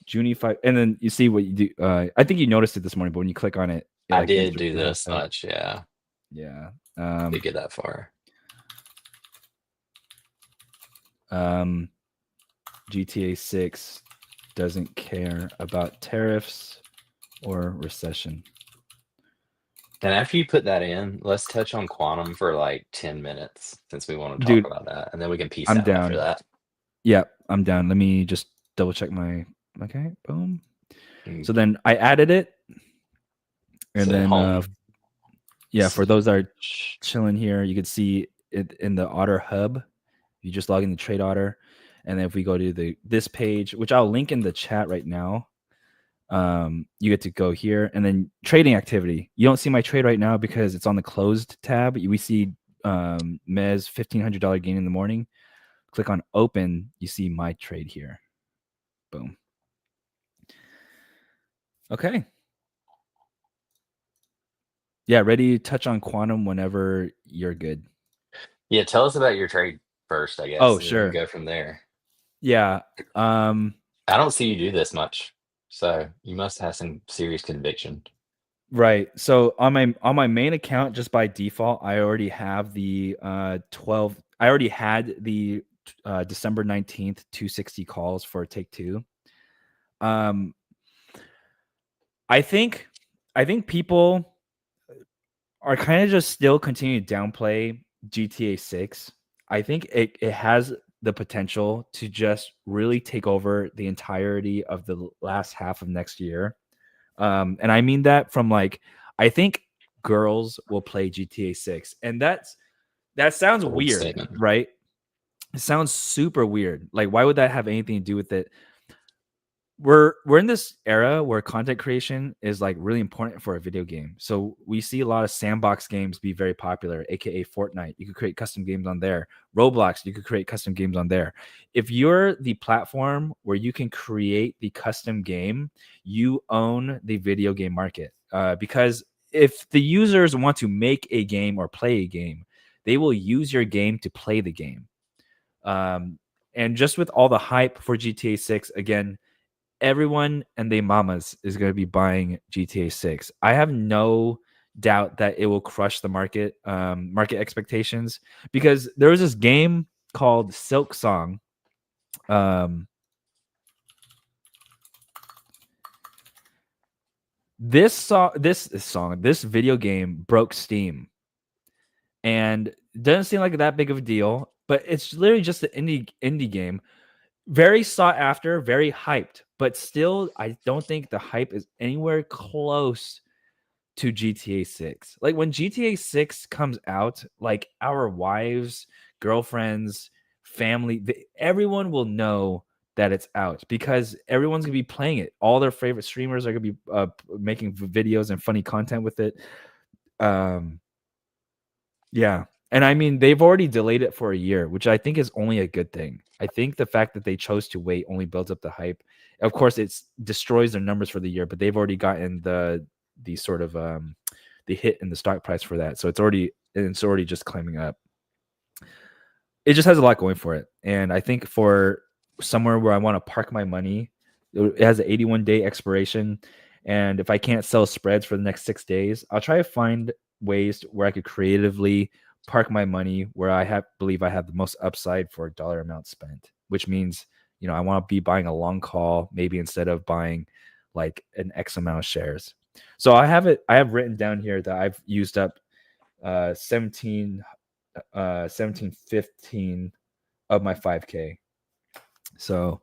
Speaker 3: Joonie 5, and then you see what you do. I think you noticed it this morning, but when you click on it,
Speaker 1: I did do this much. Yeah.
Speaker 3: Yeah.
Speaker 1: Did get that far.
Speaker 3: GTA 6 doesn't care about tariffs or recession.
Speaker 1: And after you put that in, let's touch on quantum for like 10 minutes since we want to talk about that, and then we can peace out after that.
Speaker 3: Yeah, I'm down. Let me just double check my. Okay, boom. So then I added it, and so then for those that are chilling here, you can see it in the Otter Hub. You just log in the trade Otter, and then if we go to this page, which I'll link in the chat right now, you get to go here, and then trading activity. You don't see my trade right now because it's on the closed tab. We see Mez $1,500 gain in the morning. Click on open, you see my trade here. Boom. Okay. Yeah, ready to touch on quantum whenever you're good.
Speaker 1: Yeah, tell us about your trade first, I guess.
Speaker 3: Oh, sure.
Speaker 1: Go from there.
Speaker 3: Yeah.
Speaker 1: I don't see you do this much, so you must have some serious conviction.
Speaker 3: Right. So on my main account, just by default, I already have the 12. I already had the December 19th 260 calls for take two. I think people are kind of just still continuing to downplay GTA 6. I think it has the potential to just really take over the entirety of the last half of next year. And I mean that from like, I think girls will play GTA 6. And that sounds weird, statement. Right? It sounds super weird. Like, why would that have anything to do with it? we're in this era where content creation is like really important for a video game. So we see a lot of sandbox games be very popular, aka Fortnite. You could create custom games on there. Roblox, you could create custom games on there. If you're the platform where you can create the custom game, you own the video game market. Because if the users want to make a game or play a game, they will use your game to play the game. And just with all the hype for GTA 6, again, everyone and their mamas is going to be buying GTA 6. I have no doubt that it will crush the market expectations, because there was this game called Silk Song. This video game broke Steam, and it doesn't seem like that big of a deal, but it's literally just an indie game. Very sought after, very hyped, but still, I don't think the hype is anywhere close to GTA 6. Like when GTA 6 comes out, like our wives, girlfriends, family, everyone will know that it's out, because everyone's gonna be playing it. All their favorite streamers are gonna be making videos and funny content with it. Yeah. And I mean, they've already delayed it for a year, which I think is only a good thing. I think the fact that they chose to wait only builds up the hype. Of course, it destroys their numbers for the year, but they've already gotten the sort of the hit in the stock price for that. So it's already just climbing up. It just has a lot going for it. And I think for somewhere where I want to park my money, it has an 81-day expiration. And if I can't sell spreads for the next 6 days, I'll try to find ways where I could creatively park my money where I believe I have the most upside for a dollar amount spent, which means, I want to be buying a long call, maybe instead of buying like an X amount of shares. So I have written down here that I've used up 1715 of my 5K. So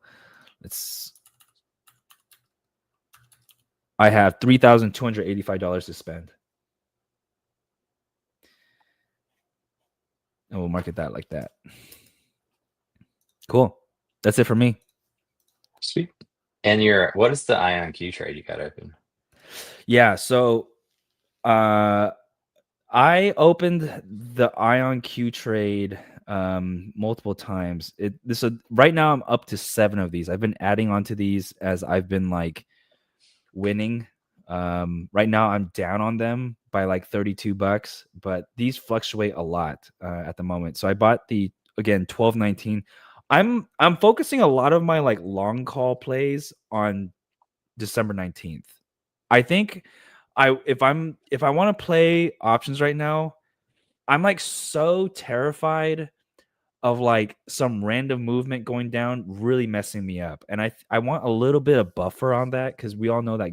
Speaker 3: I have $3,285 to spend. And we'll market that like that. Cool. That's it for me.
Speaker 1: Sweet. And what is the Ion Q trade you got open?
Speaker 3: Yeah, so I opened the Ion Q trade multiple times. So right now I'm up to 7 of these. I've been adding onto these as I've been like winning. Right now I'm down on them by like $32, but these fluctuate a lot at the moment. So I bought the 1219. I'm focusing a lot of my like long call plays on December 19th. I think if I want to play options right now, I'm like so terrified of like some random movement going down really messing me up. And I want a little bit of buffer on that, because we all know that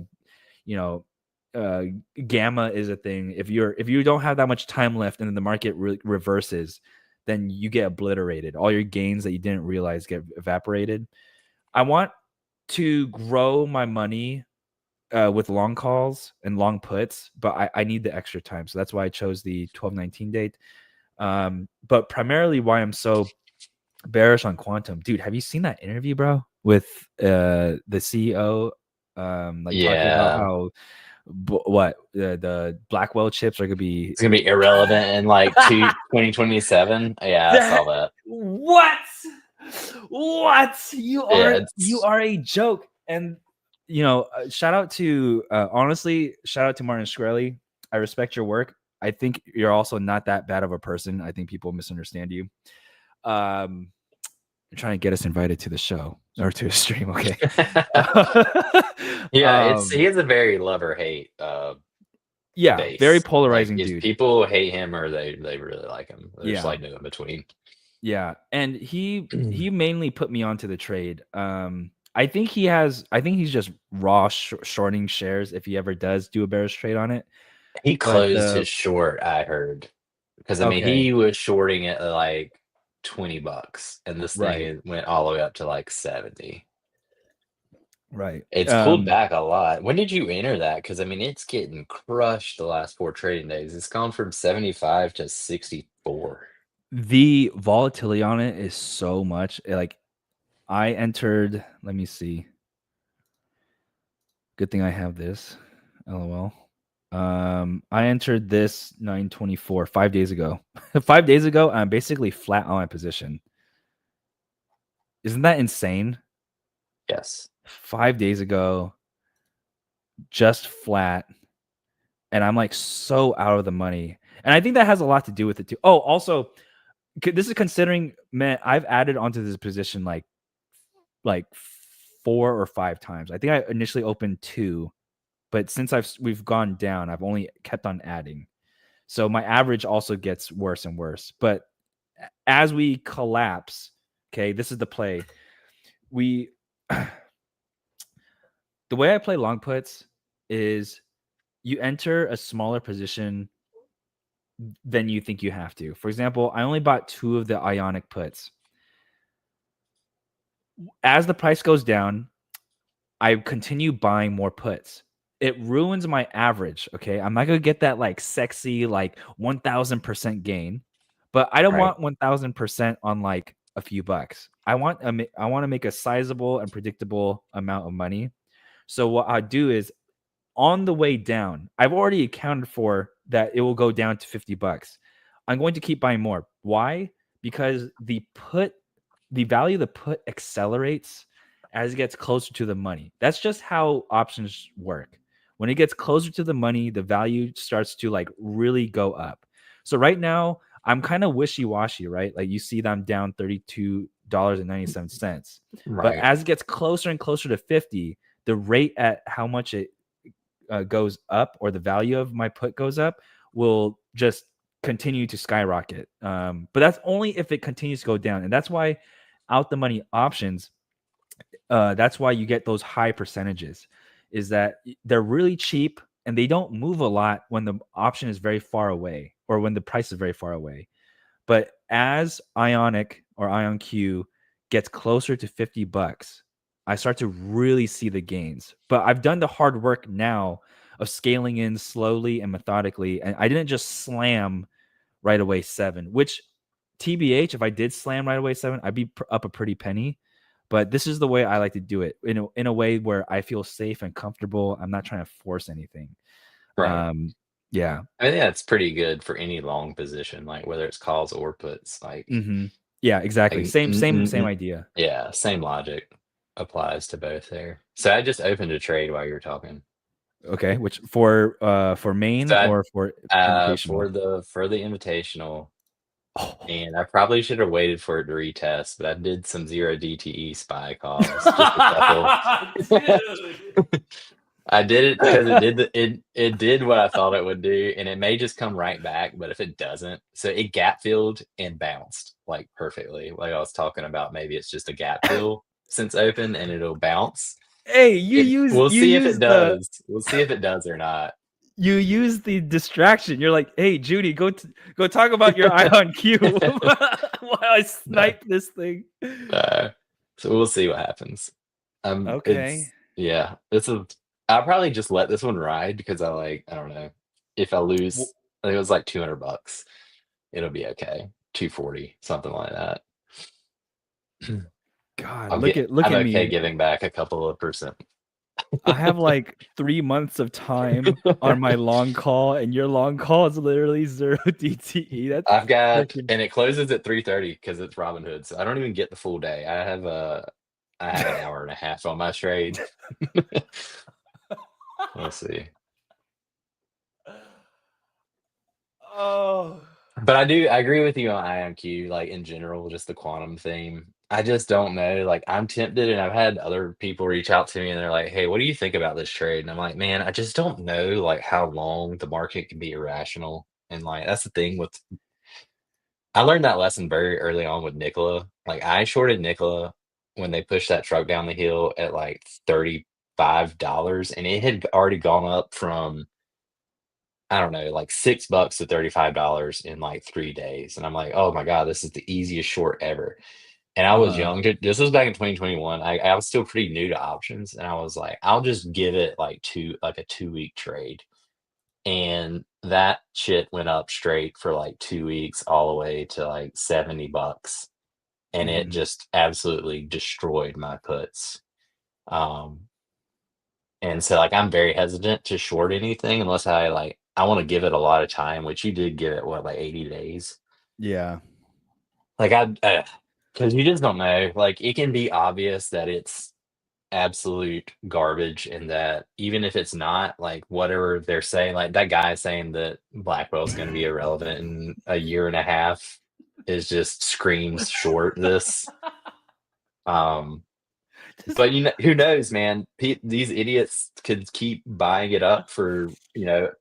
Speaker 3: gamma is a thing. If you don't have that much time left and then the market reverses, then you get obliterated. All your gains that you didn't realize get evaporated. I want to grow my money with long calls and long puts, but I need the extra time. So that's why I chose the 1219 date. But primarily why I'm so bearish on quantum. Dude, have you seen that interview, bro, with the CEO? Talking about how the Blackwell chips are gonna be
Speaker 1: it's gonna be irrelevant in like 2027. Yeah, I saw that.
Speaker 3: What you are a joke. And shout out to honestly, shout out to Martin Shkreli. I respect your work. I think you're also not that bad of a person. I think people misunderstand you. I'm trying to get us invited to the show or to a stream. Okay.
Speaker 1: Yeah, he has a very love-or-hate base.
Speaker 3: Very polarizing
Speaker 1: like,
Speaker 3: dude.
Speaker 1: People hate him or they really like him. There's like no in between.
Speaker 3: Yeah, and he mainly put me onto the trade. I think he's just raw shorting shares if he ever does do a bearish trade on it.
Speaker 1: He closed his short, I heard, because I mean he was shorting it like $20, and this thing went all the way up to like 70.
Speaker 3: Right.
Speaker 1: It's pulled back a lot. When did you enter that? Because I mean it's getting crushed the last 4 trading days. It's gone from 75 to 64.
Speaker 3: The volatility on it is so much. Like I entered, let me see. Good thing I have this. LOL. I entered this 924 5 days ago. 5 days ago, I'm basically flat on my position. Isn't that insane?
Speaker 1: Yes.
Speaker 3: 5 days ago, just flat, and I'm like so out of the money. And I think that has a lot to do with it too. Oh, also, this is considering, man, I've added onto this position like 4 or 5 times. I think I initially opened 2, but since we've gone down, I've only kept on adding. So my average also gets worse and worse. But as we collapse, okay, this is the play. The way I play long puts is you enter a smaller position than you think you have to. For example, I only bought 2 of the Ionic puts. As the price goes down, I continue buying more puts. It ruins my average. Okay. I'm not going to get that like sexy, like 1000% gain, but I don't want 1000% on like a few bucks. I want to make a sizable and predictable amount of money. So what I do is on the way down, I've already accounted for that it will go down to $50. I'm going to keep buying more. Why? Because the value of the put accelerates as it gets closer to the money. That's just how options work. When it gets closer to the money, the value starts to like really go up. So right now, I'm kind of wishy-washy, right? Like you see that I'm down $32.97.
Speaker 1: Right.
Speaker 3: But as it gets closer and closer to 50, the rate at how much it goes up, or the value of my put goes up, will just continue to skyrocket. But that's only if it continues to go down. And that's why out the money options, that's why you get those high percentages, is that they're really cheap and they don't move a lot when the option is very far away or when the price is very far away. But as Ionic or IonQ gets closer to $50, I start to really see the gains. But I've done the hard work now of scaling in slowly and methodically, and I didn't just slam right away 7, which TBH, if I did slam right away 7, I'd be up a pretty penny. But this is the way I like to do it, in a way where I feel safe and comfortable. I'm not trying to force anything.
Speaker 1: Right.
Speaker 3: Yeah.
Speaker 1: I think that's pretty good for any long position, like whether it's calls or puts. Like,
Speaker 3: yeah, exactly.
Speaker 1: like,
Speaker 3: Same idea.
Speaker 1: Yeah, same logic applies to both there. So I just opened a trade while you were talking.
Speaker 3: Okay, which for main
Speaker 1: So
Speaker 3: or for invitational?
Speaker 1: For the invitational,
Speaker 3: Oh.
Speaker 1: and I probably should have waited for it to retest, but I did some 0 DTE spy calls, just a couple. I did it because it did what I thought it would do, and it may just come right back. But if it doesn't, so it gap filled and bounced like perfectly. Like I was talking about, maybe it's just a gap fill since open, and it'll bounce.
Speaker 3: Hey,
Speaker 1: We'll see if it does. We'll see if it does or not.
Speaker 3: You use the distraction. You're like, hey, Judy, go talk about your IonQ while I snipe this thing.
Speaker 1: So we'll see what happens.
Speaker 3: Okay.
Speaker 1: I'll probably just let this one ride because I don't know. If I lose, I think it was like $200. It'll be okay. 240, something like that.
Speaker 3: God,
Speaker 1: I'm
Speaker 3: look at me.
Speaker 1: Okay giving back a couple of percent.
Speaker 3: I have like 3 months of time on my long call, and your long call is literally 0 DTE. That's
Speaker 1: I've got, and it closes at 3:30 because it's Robinhood, so I don't even get the full day. I have an hour and a half on my trade. Let's see.
Speaker 3: Oh.
Speaker 1: But I agree with you on IonQ, like in general, just the quantum theme. I just don't know. Like I'm tempted, and I've had other people reach out to me and they're like, "Hey, what do you think about this trade?" And I'm like, "Man, I just don't know like how long the market can be irrational." And like that's the thing with I learned that lesson very early on with Nikola. Like I shorted Nikola when they pushed that truck down the hill at like $35, and it had already gone up from I don't know, like $6 to $35 in like 3 days. And I'm like, oh my God, this is the easiest short ever. And I was young. This was back in 2021. I was still pretty new to options. And I was like, I'll just give it like a 2-week trade. And that shit went up straight for like 2 weeks all the way to like $70. And it just absolutely destroyed my puts. And so like I'm very hesitant to short anything unless I want to give it a lot of time, which you did give it like 80 days.
Speaker 3: Yeah.
Speaker 1: Like because you just don't know. Like it can be obvious that it's absolute garbage, and that even if it's not, like whatever they're saying, like that guy saying that Blackwell's going to be irrelevant in a year and a half is just screams short this. But who knows, man? These idiots could keep buying it up for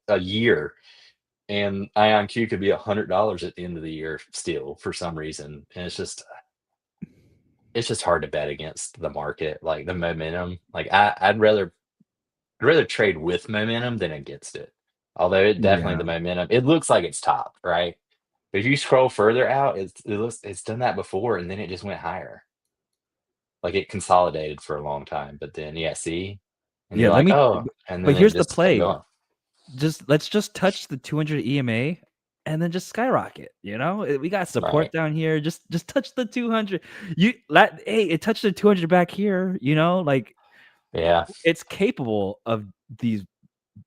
Speaker 1: a year, and IonQ could be $100 at the end of the year still for some reason, and it's just hard to bet against the market, like the momentum. Like I'd rather trade with momentum than against it. Although it definitely the momentum, it looks like it's top, right? But if you scroll further out, it's done that before, and then it just went higher. Like it consolidated for a long time, but then see, and you're like, oh, and then
Speaker 3: but here's
Speaker 1: it
Speaker 3: the
Speaker 1: just kept
Speaker 3: play.
Speaker 1: going.
Speaker 3: Let's just touch the 200 EMA and then just skyrocket. We got support down here. Just touch the 200. It touched the 200 back here. Like it's capable of these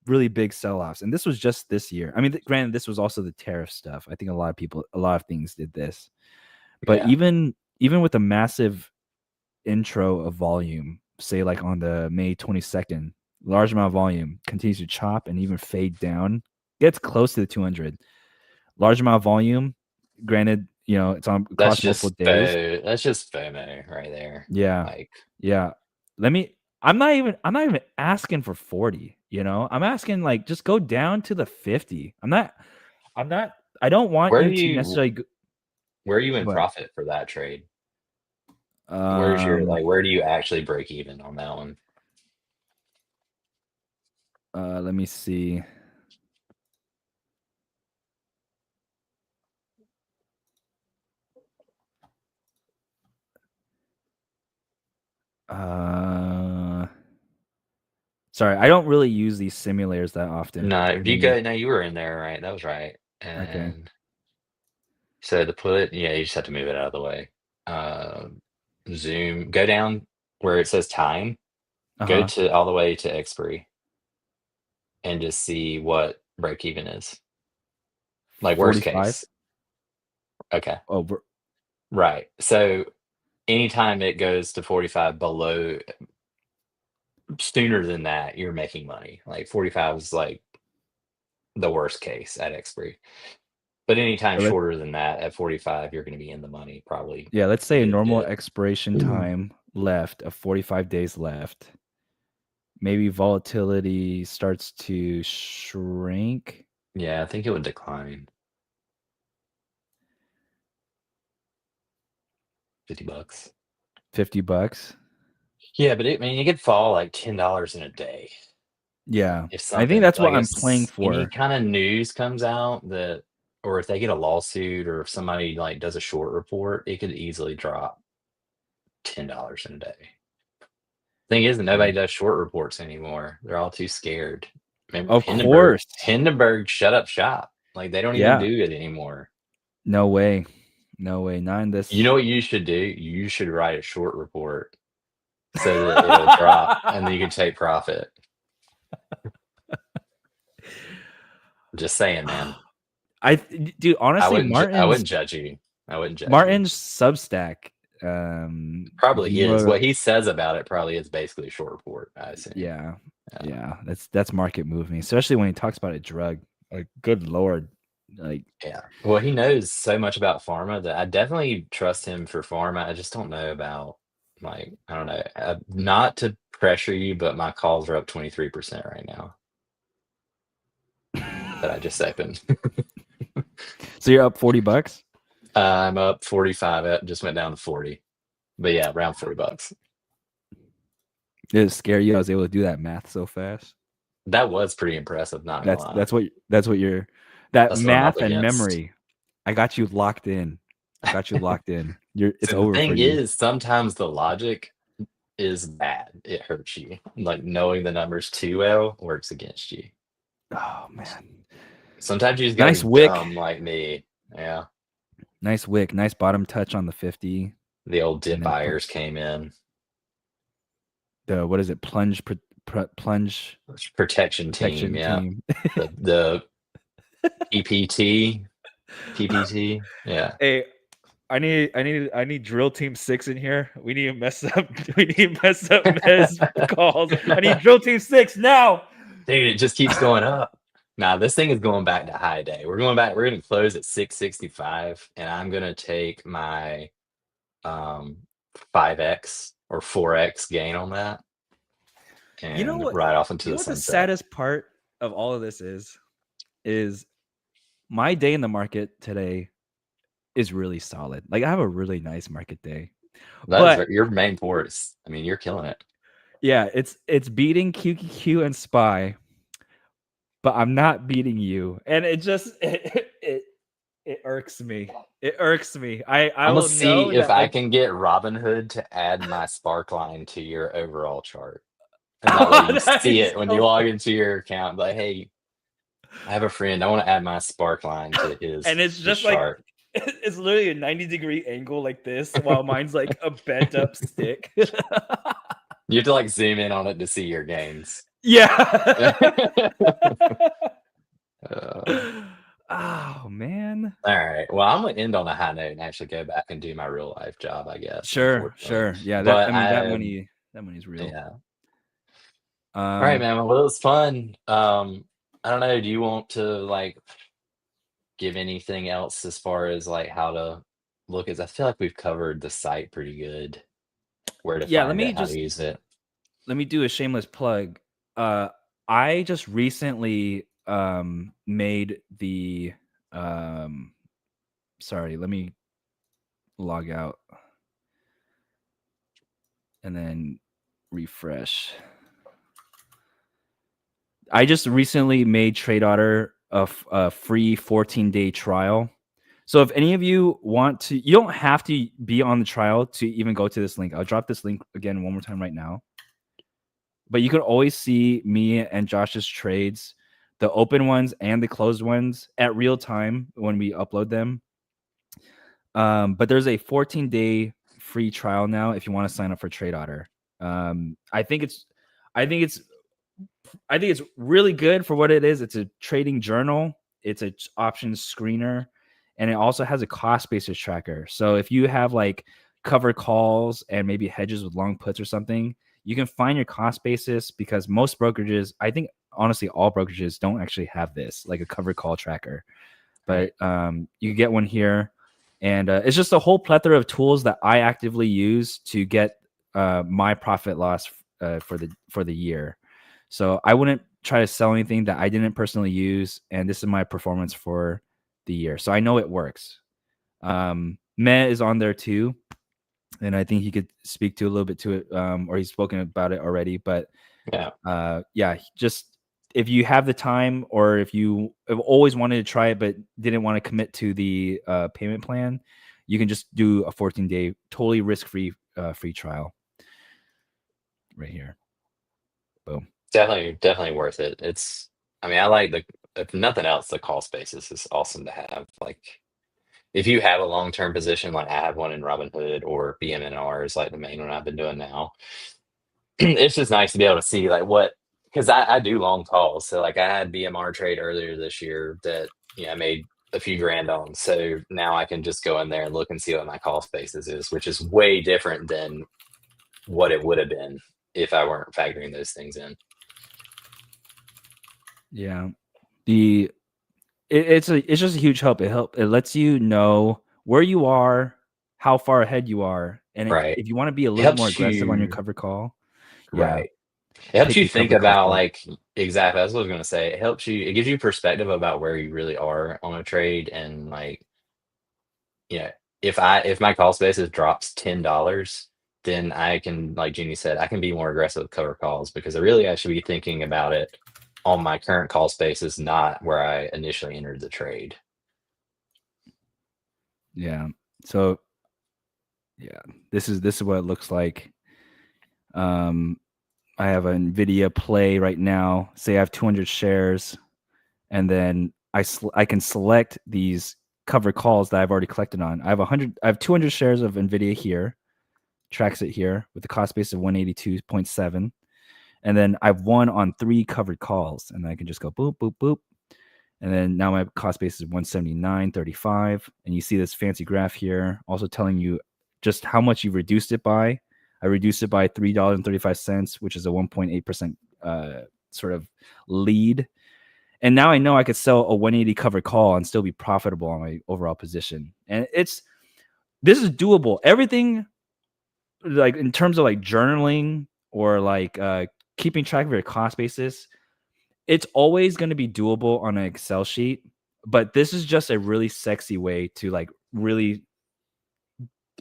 Speaker 3: really big sell-offs, and this was just this year. I mean, granted, this was also the tariff stuff. I think a lot of things did this, but even with a massive intro of volume, say like on the May 22nd, large amount of volume continues to chop and even fade down, gets close to the 200. Large amount of volume, granted, it's on across multiple days.
Speaker 1: That's just FOMO right there.
Speaker 3: I'm not even asking for 40. I'm asking like just go down to the 50. I don't want
Speaker 1: where
Speaker 3: you to necessarily
Speaker 1: where are you in profit for that trade? Where's your where do you actually break even on that one?
Speaker 3: Let me see. Sorry, I don't really use these simulators that often.
Speaker 1: No, you were in there, right? That was right. And
Speaker 3: okay.
Speaker 1: So to put it, you just have to move it out of the way. Zoom, go down where it says time, go to all the way to expiry, and just see what break even is. Like 45? Worst case. Okay.
Speaker 3: Oh,
Speaker 1: right. So anytime it goes to 45 below, sooner than that, you're making money. Like 45 is like the worst case at expiry. But anytime shorter than that, at 45, you're going to be in the money probably.
Speaker 3: Yeah, let's say a normal expiration time left of 45 days left. Maybe volatility starts to shrink.
Speaker 1: Yeah, I think it would decline. $50.
Speaker 3: $50.
Speaker 1: Yeah, but it could fall like $10 in a day.
Speaker 3: Yeah, I think that's what I'm playing for.
Speaker 1: Any kind of news comes out that, or if they get a lawsuit, or if somebody like does a short report, it could easily drop $10 in a day. Thing is, nobody does short reports anymore. They're all too scared. Remember,
Speaker 3: of course,
Speaker 1: Hindenburg shut up shop. Like they don't even do it anymore.
Speaker 3: No way, not in this.
Speaker 1: You know what you should do? You should write a short report so that it'll drop, and then you can take profit. Just saying, man.
Speaker 3: Dude, honestly,
Speaker 1: I wouldn't judge you.
Speaker 3: Martin's Substack
Speaker 1: probably is. What he says about it probably is basically a short report, I assume.
Speaker 3: Yeah. That's market moving, especially when he talks about a drug. Like, good lord. Like,
Speaker 1: yeah. Well, he knows so much about pharma that I definitely trust him for pharma. I just don't know about, like, I don't know. Not to pressure you, but my calls are up 23% right now. That I just opened.
Speaker 3: So you're up $40?
Speaker 1: I'm up 45. It just went down to 40. But yeah, around $40.
Speaker 3: Did it scare you? I was able to do that math so fast.
Speaker 1: That was pretty impressive. Not gonna lie.
Speaker 3: That's math and memory. I got you locked in. It's over.
Speaker 1: The thing is, sometimes the logic is bad. It hurts you. Like knowing the numbers too well works against you.
Speaker 3: Oh man.
Speaker 1: Sometimes you just gotta be dumb like me. Yeah.
Speaker 3: Nice wick. Nice bottom touch on the 50.
Speaker 1: The old dip buyers came in.
Speaker 3: what is it? Plunge
Speaker 1: protection team. Yeah. The PPT. Yeah.
Speaker 3: Hey, I need drill team 6 in here. We need to mess up Mez calls. I need drill team 6 now.
Speaker 1: Dude, it just keeps going up. Nah, this thing is going back to high day. We're going to close at 665, and I'm gonna take my 5x or 4x gain on that. And
Speaker 3: you know what?
Speaker 1: Ride off into
Speaker 3: you know
Speaker 1: the
Speaker 3: what the
Speaker 1: sunset.
Speaker 3: saddest part of all of this is my day in the market today is really solid. Like I have a really nice market day. But
Speaker 1: your main force. I mean, you're killing it.
Speaker 3: Yeah, it's beating QQQ and SPY, but I'm not beating you, and it just it irks me. It irks me. I
Speaker 1: will
Speaker 3: will
Speaker 1: see
Speaker 3: know
Speaker 1: if
Speaker 3: that
Speaker 1: I
Speaker 3: like,
Speaker 1: can get Robinhood to add my spark line to your overall chart. And that way you see it when you log into your account. Like, hey, I have a friend. I want to add my spark line to his
Speaker 3: and it's just like
Speaker 1: chart.
Speaker 3: it's literally a 90-degree angle like this, while mine's like a bent up stick.
Speaker 1: You have to like zoom in on it to see your gains.
Speaker 3: Yeah. Oh man.
Speaker 1: All right. Well, I'm gonna end on a high note and actually go back and do my real life job, I guess.
Speaker 3: Sure. Yeah.
Speaker 1: But
Speaker 3: that money's real.
Speaker 1: Yeah. All right, man. Well, it was fun. I don't know. Do you want to like give anything else as far as like how to look at? I feel like we've covered the site pretty good. Where to find it, how to use it.
Speaker 3: Let me do a shameless plug. I just recently made the sorry, let me log out and then refresh. I just recently made TradeOtter a free 14-day trial. So if any of you want to, you don't have to be on the trial to even go to this link. I'll drop this link again one more time right now. But you can always see me and Josh's trades, the open ones and the closed ones at real time when we upload them. But there's a 14-day free trial now if you want to sign up for TradeOtter. I think it's really good for what it is. It's a trading journal. It's an options screener, and it also has a cost basis tracker. So if you have like cover calls and maybe hedges with long puts or something, you can find your cost basis, because most brokerages, I think honestly all brokerages don't actually have this, like a cover call tracker. But you can get one here, and it's just a whole plethora of tools that I actively use to get my profit loss for the year. So I wouldn't try to sell anything that I didn't personally use, and this is my performance for the year. So I know it works. Meh is on there too, and I think he could speak to a little bit to it, or he's spoken about it already. But just if you have the time, or if you have always wanted to try it but didn't want to commit to the payment plan, you can just do a 14-day totally risk-free free trial right here. Boom.
Speaker 1: Definitely worth it. I like if nothing else, the call spaces is awesome to have. Like if you have a long-term position, like I have one in Robinhood or BMNR is like the main one I've been doing now. It's just nice to be able to see like because I do long calls. So like I had BMR trade earlier this year that I made a few grand on. So now I can just go in there and look and see what my call spaces is, which is way different than what it would have been if I weren't factoring those things in.
Speaker 3: Yeah. It's just a huge help. It lets you know where you are, how far ahead you are, and if you want to be a little more aggressive on your cover call,
Speaker 1: right? It helps you think about like exactly. That's what I was going to say. It gives you perspective about where you really are on a trade, and like, if my call spaces drops $10, then I can, like Joonie said, I can be more aggressive with cover calls, because I should be thinking about it on my current call spaces, not where I initially entered the trade.
Speaker 3: Yeah. So this is what it looks like. I have an Nvidia play right now. Say I have 200 shares, and then I can select these cover calls that I've already collected on. I have 200 shares of Nvidia here. tracks it here with the cost base of 182.7. And then I've won on 3 covered calls, and I can just go boop, boop, boop. And then now my cost base is 179.35. And you see this fancy graph here also telling you just how much you've reduced it by. I reduced it by $3.35, which is a 1.8% sort of lead. And now I know I could sell a 180 covered call and still be profitable on my overall position. And this is doable. Everything, like in terms of like journaling or like keeping track of your cost basis, it's always going to be doable on an Excel sheet. But this is just a really sexy way to like really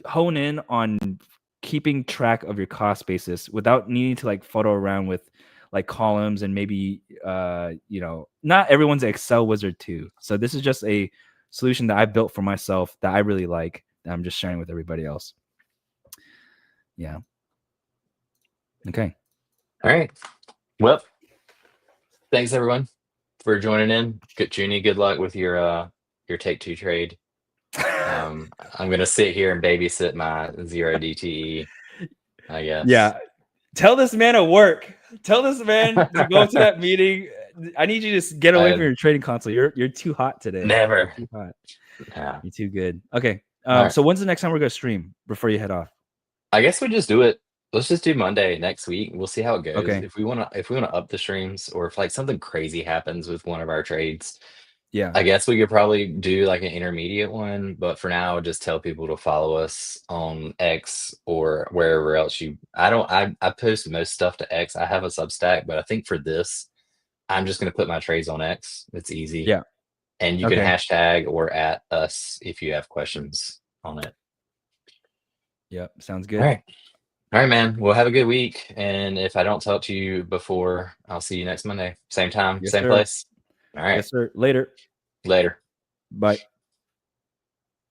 Speaker 3: hone in on keeping track of your cost basis without needing to like fuddle around with like columns and maybe not everyone's an Excel wizard too. So this is just a solution that I built for myself that I really like, that I'm just sharing with everybody else. Yeah. Okay.
Speaker 1: All right. Well, thanks everyone for joining in. Good, Joonie, good luck with your take 2 trade. I'm gonna sit here and babysit my 0 DTE, I guess.
Speaker 3: Yeah. Tell this man to work. Tell this man to go to that meeting. I need you to just get away from your trading console. You're too hot today.
Speaker 1: Never.
Speaker 3: You're too hot.
Speaker 1: Yeah.
Speaker 3: You're too good. Okay.
Speaker 1: Right.
Speaker 3: So when's the next time we're gonna stream before you head off?
Speaker 1: I guess we just do it. Let's just do Monday next week. We'll see how it goes.
Speaker 3: Okay.
Speaker 1: If we wanna up the streams, or if like something crazy happens with one of our trades,
Speaker 3: yeah,
Speaker 1: I guess we could probably do like an intermediate one. But for now, just tell people to follow us on X or wherever else I post most stuff to X. I have a Substack, but I think for this, I'm just gonna put my trades on X. It's easy.
Speaker 3: Yeah.
Speaker 1: And you can hashtag or at us if you have questions on it.
Speaker 3: Yep. Sounds good.
Speaker 1: All right, man. Well, have a good week. And if I don't talk to you before, I'll see you next Monday. Same time, same place. All right.
Speaker 3: Yes, sir. Later.
Speaker 1: Later.
Speaker 3: Bye.